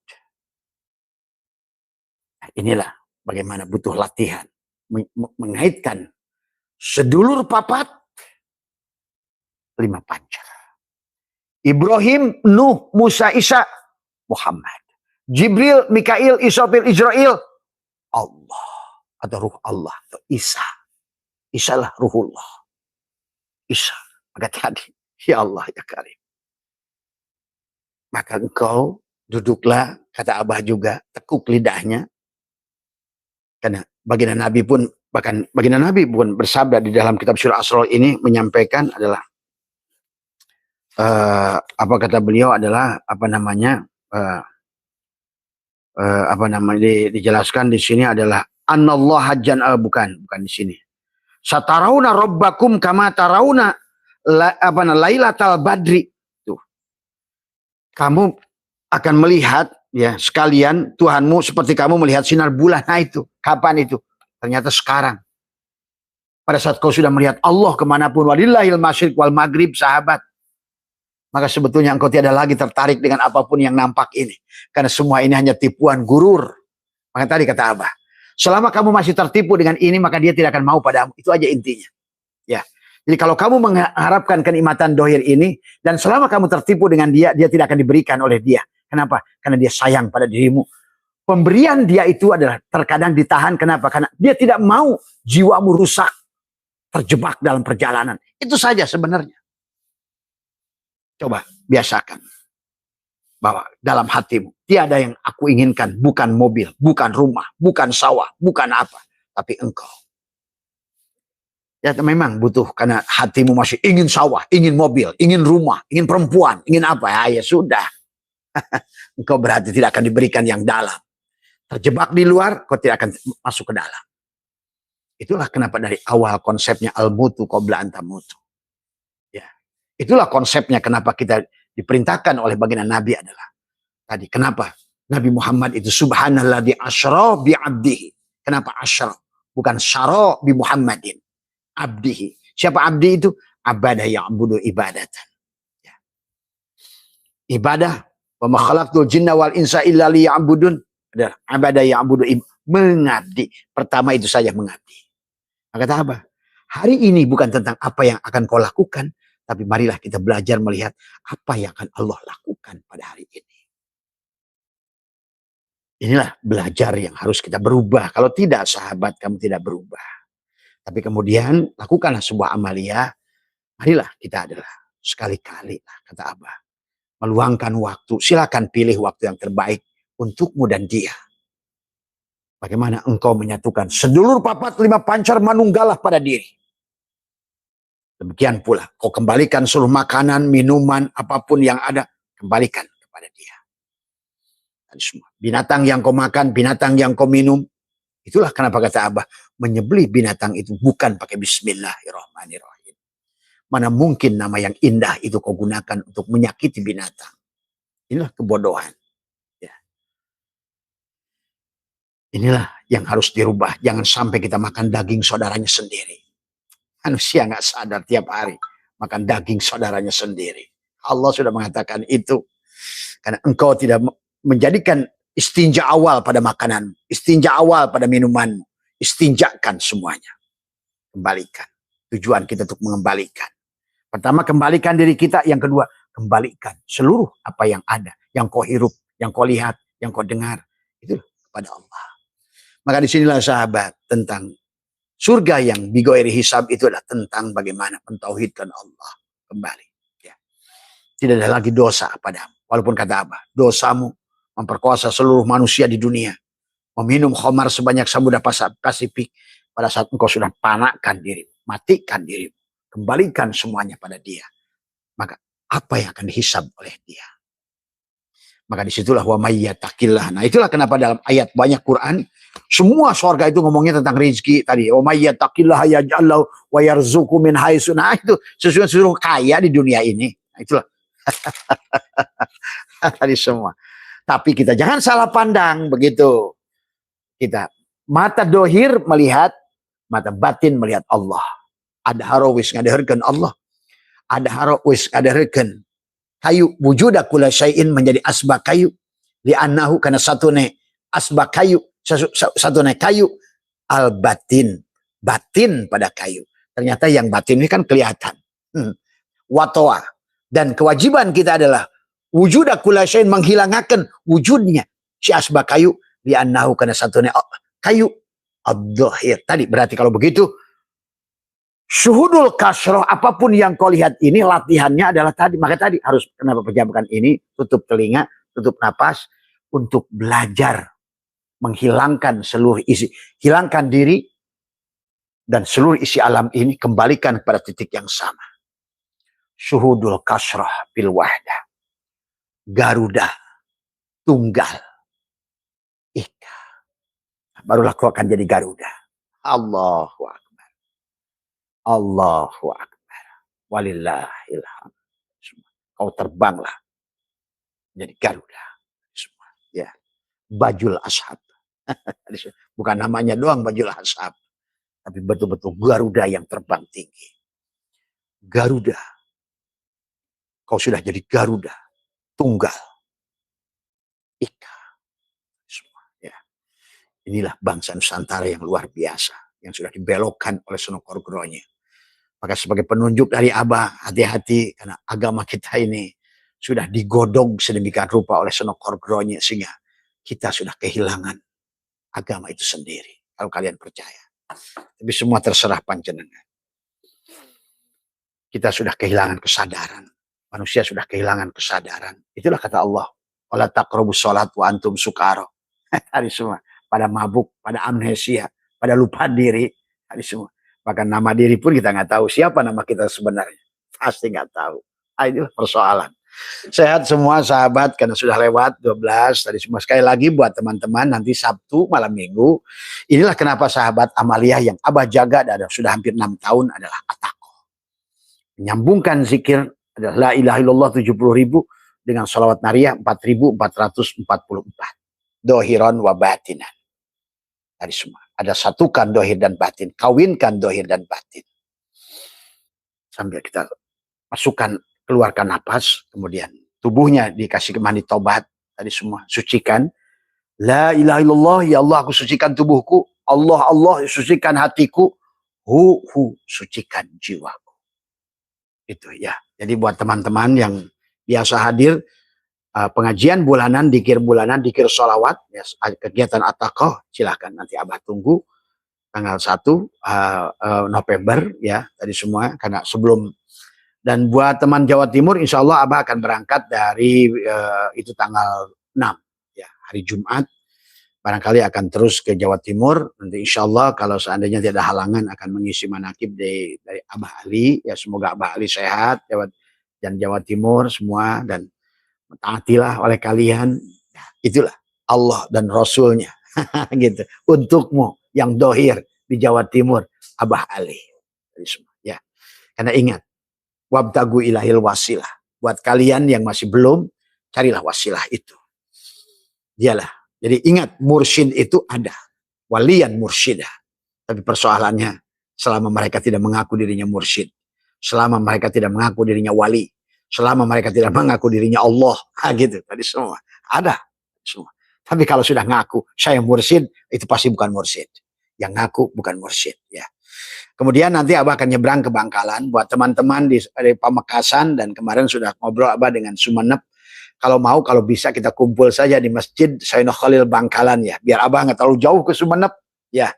Speaker 2: Nah, inilah bagaimana butuh latihan. Mengaitkan sedulur papat, 5 pancar. Ibrahim, Nuh, Musa, Isa, Muhammad. Jibril, Mikail, Israfil, Israel, Allah. Atau ruh Allah. Atau Isa. Isa lah ruhullah. Isa. Maka tadi, ya Allah ya Karim. Maka engkau duduklah, kata Abah juga, tekuk lidahnya. Karena baginda Nabi pun, bahkan baginda Nabi pun bersabda di dalam kitab Surah Asrar ini menyampaikan adalah apa kata beliau adalah apa namanya dijelaskan di sini adalah anallah hajjan bukan di sini. Satarauna rabbakum kama tarauna lailatal badri. Tuh. Kamu akan melihat ya sekalian Tuhanmu seperti kamu melihat sinar bulan. Nah itu, kapan itu? Ternyata sekarang. Pada saat kau sudah melihat Allah kemanapun, walillahil masyriq wal maghrib, sahabat. maka sebetulnya engkau tiada lagi tertarik dengan apapun yang nampak ini. Karena semua ini hanya tipuan gurur. Maka tadi kata Abah, selama kamu masih tertipu dengan ini, maka dia tidak akan mau padamu. Itu aja intinya. Ya. Jadi kalau kamu mengharapkan kenikmatan dohir ini, dan selama kamu tertipu dengan dia, dia tidak akan diberikan oleh dia. Kenapa? Karena dia sayang pada dirimu. Pemberian dia itu adalah terkadang ditahan. Kenapa? Karena dia tidak mau jiwamu rusak, terjebak dalam perjalanan. Itu saja sebenarnya. Coba biasakan bahwa dalam hatimu tiada yang aku inginkan, bukan mobil, bukan rumah, bukan sawah, bukan apa, tapi engkau. Ya memang butuh, karena hatimu masih ingin sawah, ingin mobil, ingin rumah, ingin perempuan, ingin apa, ya sudah. Engkau berarti tidak akan diberikan yang dalam. Terjebak di luar, kau tidak akan masuk ke dalam. Itulah kenapa dari awal konsepnya al-mutu qabla an tamutu. Ya. Itulah konsepnya kenapa kita diperintahkan oleh baginda Nabi adalah tadi. Kenapa Nabi Muhammad itu subhanalladzi asyra bi abdihi. Kenapa asyra? Bukan syara bi Muhammadin. Abdihi. Siapa abdi itu? Abada ya'budu ibadatan. Ya. Ibadah. Wa ma khalaqtul jinna wal insa illa liya'budun. Adalah abada ya'budu mengabdi. Pertama itu saja mengabdi. Kata apa? Hari ini bukan tentang apa yang akan kau lakukan, tapi marilah kita belajar melihat apa yang akan Allah lakukan pada hari ini. Inilah belajar yang harus kita berubah. Kalau tidak, sahabat, kamu tidak berubah. Tapi kemudian lakukanlah sebuah amalia. Marilah kita adalah sekali-kali lah, kata Abah. Meluangkan waktu. Silakan pilih waktu yang terbaik untukmu dan dia. Bagaimana engkau menyatukan sedulur papat lima pancar manunggalah pada diri. Demikian pula, kau kembalikan seluruh makanan, minuman, apapun yang ada, kembalikan kepada dia. Dan semua binatang yang kau makan, binatang yang kau minum, itulah kenapa kata Abah, menyembelih binatang itu bukan pakai bismillahirrahmanirrahim. Mana mungkin nama yang indah itu kau gunakan untuk menyakiti binatang. Inilah kebodohan. Ya. Inilah yang harus dirubah. Jangan sampai kita makan daging saudaranya sendiri. Manusia nggak sadar tiap hari makan daging saudaranya sendiri. Allah sudah mengatakan itu. Karena engkau tidak menjadikan istinja awal pada makanan, istinja awal pada minuman, istinjakan semuanya. Kembalikan. Tujuan kita untuk mengembalikan. Pertama, kembalikan diri kita. Yang kedua, kembalikan seluruh apa yang ada, yang kau hirup, yang kau lihat, yang kau dengar. Itu kepada Allah. Maka disinilah sahabat tentang surga yang bigoiri hisab itu adalah tentang bagaimana mentauhidkan Allah kembali. Ya. Tidak ada lagi dosa padamu. Walaupun kata Abah, dosamu memperkosa seluruh manusia di dunia. Meminum khamar sebanyak samudra Pasifik. Pada saat engkau sudah panakkan dirimu, matikan dirimu. Kembalikan semuanya pada dia. Maka apa yang akan dihisab oleh dia? Maka disitulah wa mayyatakillah. Nah itulah kenapa dalam ayat banyak Quran semua surga itu ngomongnya tentang rezeki tadi. Wa mayyatakillah yaj'al lahu wa yarzuqhu min haitsu. Nah itu sesuatu kaya di dunia ini. Nah, itulah tadi semua. Tapi kita jangan salah pandang begitu. Kita mata dohir melihat, mata batin melihat Allah. Ada harawis ngadeurkeun Allah. Ada harawis ngadeurkeun kayu wujuda kula syai'in menjadi asbak kayu li'annahu kana satune asbak kayu satune kayu al batin pada kayu. Ternyata yang batin ini kan kelihatan. Watoa. Dan kewajiban kita adalah wujuda kula syai'in menghilangkan wujudnya si asbak kayu li'annahu kana satune kayu ad-dhahir. Tadi berarti kalau begitu syuhudul kasroh, apapun yang kau lihat ini latihannya adalah tadi. Maka tadi harus kenapa pejamkan ini, tutup telinga, tutup napas untuk belajar menghilangkan seluruh isi, hilangkan diri dan seluruh isi alam ini kembalikan kepada titik yang sama. Syuhudul kasroh bil wahdah. Garuda tunggal ika. Barulah kau akan jadi Garuda. Allahu Akbar. Allahu Akbar. Walillahilham. Kau terbanglah jadi Garuda. Semua. Ya. Bajul Ashab. Bukan namanya doang Bajul Ashab. Tapi betul-betul Garuda yang terbang tinggi. Garuda. Kau sudah jadi Garuda Tunggal Ika. Semua, ya. Inilah bangsa Nusantara yang luar biasa, yang sudah dibelokkan oleh Sonokorgronya. Maka sebagai penunjuk dari Abah, hati-hati karena agama kita ini sudah digodong sedemikian rupa oleh Sonokorgronya sehingga kita sudah kehilangan agama itu sendiri. Kalau kalian percaya. Tapi semua terserah panjenengan. Kita sudah kehilangan kesadaran. Manusia sudah kehilangan kesadaran. Itulah kata Allah. Wala taqrabus sholat wa antum sukaro. Hari semua. Pada mabuk, pada amnesia, pada lupa diri. Hari semua. Bahkan nama diri pun kita nggak tahu. Siapa nama kita sebenarnya? Pasti nggak tahu. Inilah persoalan. Sehat semua sahabat karena sudah lewat 12. Tadi semua sekali lagi buat teman-teman nanti Sabtu malam Minggu. Inilah kenapa sahabat Amalia yang Abah jaga dan sudah hampir 6 tahun adalah Ataqo. Menyambungkan zikir adalah la ilaha illallah 70.000 dengan sholawat nariyah 4.444. Dohiron wa batinan. Tadi semua. Ada satukan dohir dan batin. Kawinkan dohir dan batin. Sambil kita masukkan, keluarkan napas. Kemudian tubuhnya dikasih mandi tobat. Tadi semua. Sucikan. La ilaha illallah. Ya Allah aku sucikan tubuhku. Allah Allah sucikan hatiku. Hu sucikan jiwaku. Itu ya. Jadi buat teman-teman yang biasa hadir pengajian bulanan, dikir sholawat, ya, kegiatan Ataqo, silahkan nanti Abah tunggu tanggal 1 November ya tadi semua karena sebelum. Dan buat teman Jawa Timur insya Allah Abah akan berangkat dari itu tanggal 6 ya hari Jumat. Barangkali akan terus ke Jawa Timur. Nanti insya Allah kalau seandainya tidak ada halangan akan mengisi manakib dari Abah Ali. Ya semoga Abah Ali sehat dan Jawa Timur semua dan taatilah oleh kalian. Nah, itulah Allah dan Rasulnya gitu. Untukmu yang dohir di Jawa Timur Abah Ali. Ya. Karena ingat wabtagu ilahil wasilah. Buat kalian yang masih belum carilah wasilah itu. Dialah. Jadi ingat mursyid itu ada. Walian mursyidah. Tapi persoalannya selama mereka tidak mengaku dirinya mursyid. Selama mereka tidak mengaku dirinya wali. Selama mereka tidak mengaku dirinya Allah. Gitu. Tadi semua. Ada. Semua. Tapi kalau sudah ngaku saya mursyid. Itu pasti bukan mursyid. Yang ngaku bukan mursyid. Ya. Kemudian nanti Abah akan nyebrang ke Bangkalan. Buat teman-teman dari Pamekasan. Dan kemarin sudah ngobrol Abah dengan Sumenep. Kalau mau, kalau bisa kita kumpul saja di Masjid Sayyidina Khalil Bangkalan ya. Biar Abah nggak terlalu jauh ke Sumenep. Ya.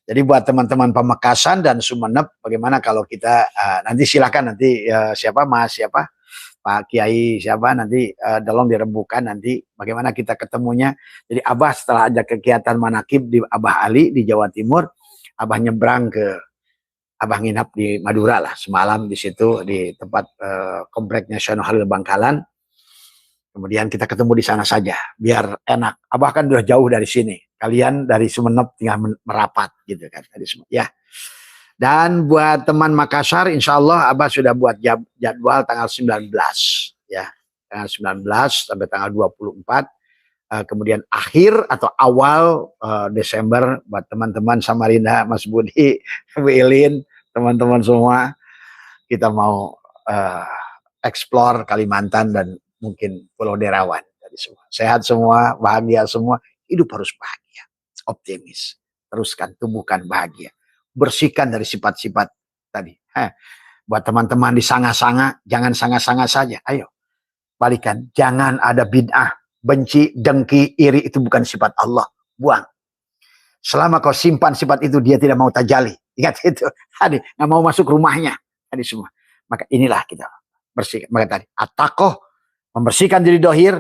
Speaker 2: Jadi buat teman-teman Pamekasan dan Sumenep, bagaimana kalau kita nanti silakan nanti siapa Mas siapa Pak Kiai siapa nanti tolong dirembukan nanti bagaimana kita ketemunya. Jadi Abah setelah ada kegiatan manakib di Abah Ali di Jawa Timur, Abah nyebrang ke Abah nginap di Madura lah semalam di situ di tempat kompleknya Sayyidina Khalil Bangkalan. Kemudian kita ketemu di sana saja, biar enak. Abah kan udah jauh dari sini. Kalian dari Sumenep tinggal merapat gitu kan. Ya. Dan buat teman Makassar, insya Allah Abah sudah buat jadwal tanggal 19. Ya. Tanggal 19 sampai tanggal 24. Kemudian akhir atau awal Desember buat teman-teman Samarinda, Mas Budi, Bu Ilin, teman-teman semua. Kita mau explore Kalimantan dan mungkin Pulau Derawan. Sehat semua, bahagia semua. Hidup harus bahagia, optimis. Teruskan, tumbuhkan bahagia. Bersihkan dari sifat-sifat tadi. Buat teman-teman di sanga-sanga, jangan sanga-sanga saja. Ayo, balikan. Jangan ada bid'ah, benci, dengki, iri. Itu bukan sifat Allah. Buang. Selama kau simpan sifat itu, dia tidak mau tajali. Ingat itu. Tadi, nggak mau masuk rumahnya. Tadi semua. Maka inilah kita bersihkan. Maka tadi, Ataqo membersihkan diri dohir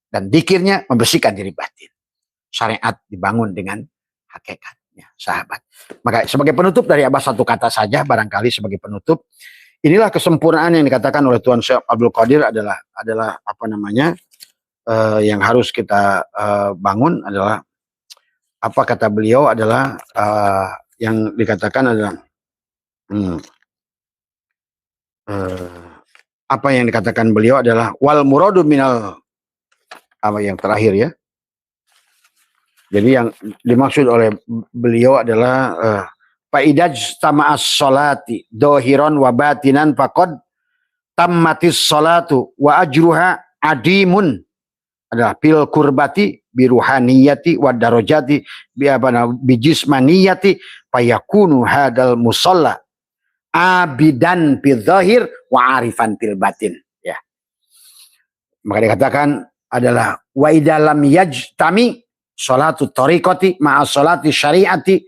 Speaker 2: dan dikirnya membersihkan diri batin. Syariat dibangun dengan hakikatnya, sahabat. Maka sebagai penutup dari Abah satu kata saja, barangkali sebagai penutup, inilah kesempurnaan yang dikatakan oleh Tuan Syekh Abdul Qadir adalah apa namanya yang harus kita bangun adalah apa kata beliau adalah yang dikatakan adalah apa yang dikatakan beliau adalah wal muradu minal apa yang terakhir ya. Jadi yang dimaksud oleh beliau adalah faidaj tama'as sholati dohiron wa batinan faqad tammatis salatu wa ajruha adimun, adalah bil kurbati biruhaniyati wa darajati bijismaniyati fayakunu hadal musalla abidan bil zahir wa arifan bil batin. Ya. Maka dikatakan adalah wa idalam yajtami salatu tariqati ma'a salati syariati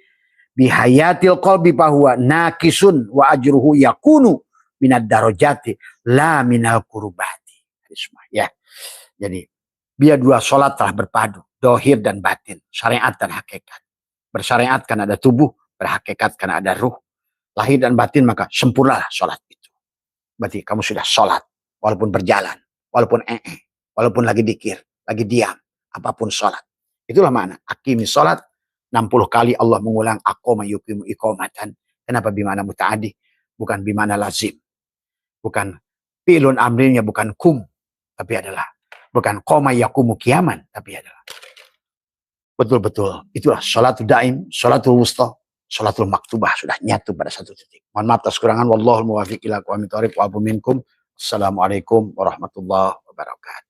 Speaker 2: bihayatil qalbi bahwa nakisun wa ajruhu yakunu minad darajati la minal kurbati. Ya. Jadi biar dua sholat telah berpadu, dohir dan batin, syariat dan hakikat. Bersyariat karena ada tubuh, berhakikat karena ada ruh. Lahir dan batin, maka sempurnalah sholat itu. Berarti kamu sudah sholat, walaupun berjalan, walaupun walaupun lagi dikir, lagi diam, apapun sholat. Itulah makna akimi sholat. 60 kali Allah mengulang aqoma yuqimu iqomatan. Kenapa bimana muta'adi? Bukan bimana lazim. Bukan fi'lun amrinya, bukan kum. Tapi adalah bukan qoma yaqumu qiyaman, tapi adalah betul-betul itulah sholatul daim, sholatul wusta, sholatul maktubah, sudah nyatu pada satu titik. Mohon maaf atas kekurangan, wallahul muwaffiq ila aqwamit thoriq wa afu minkum. Assalamualaikum warahmatullahi wabarakatuh.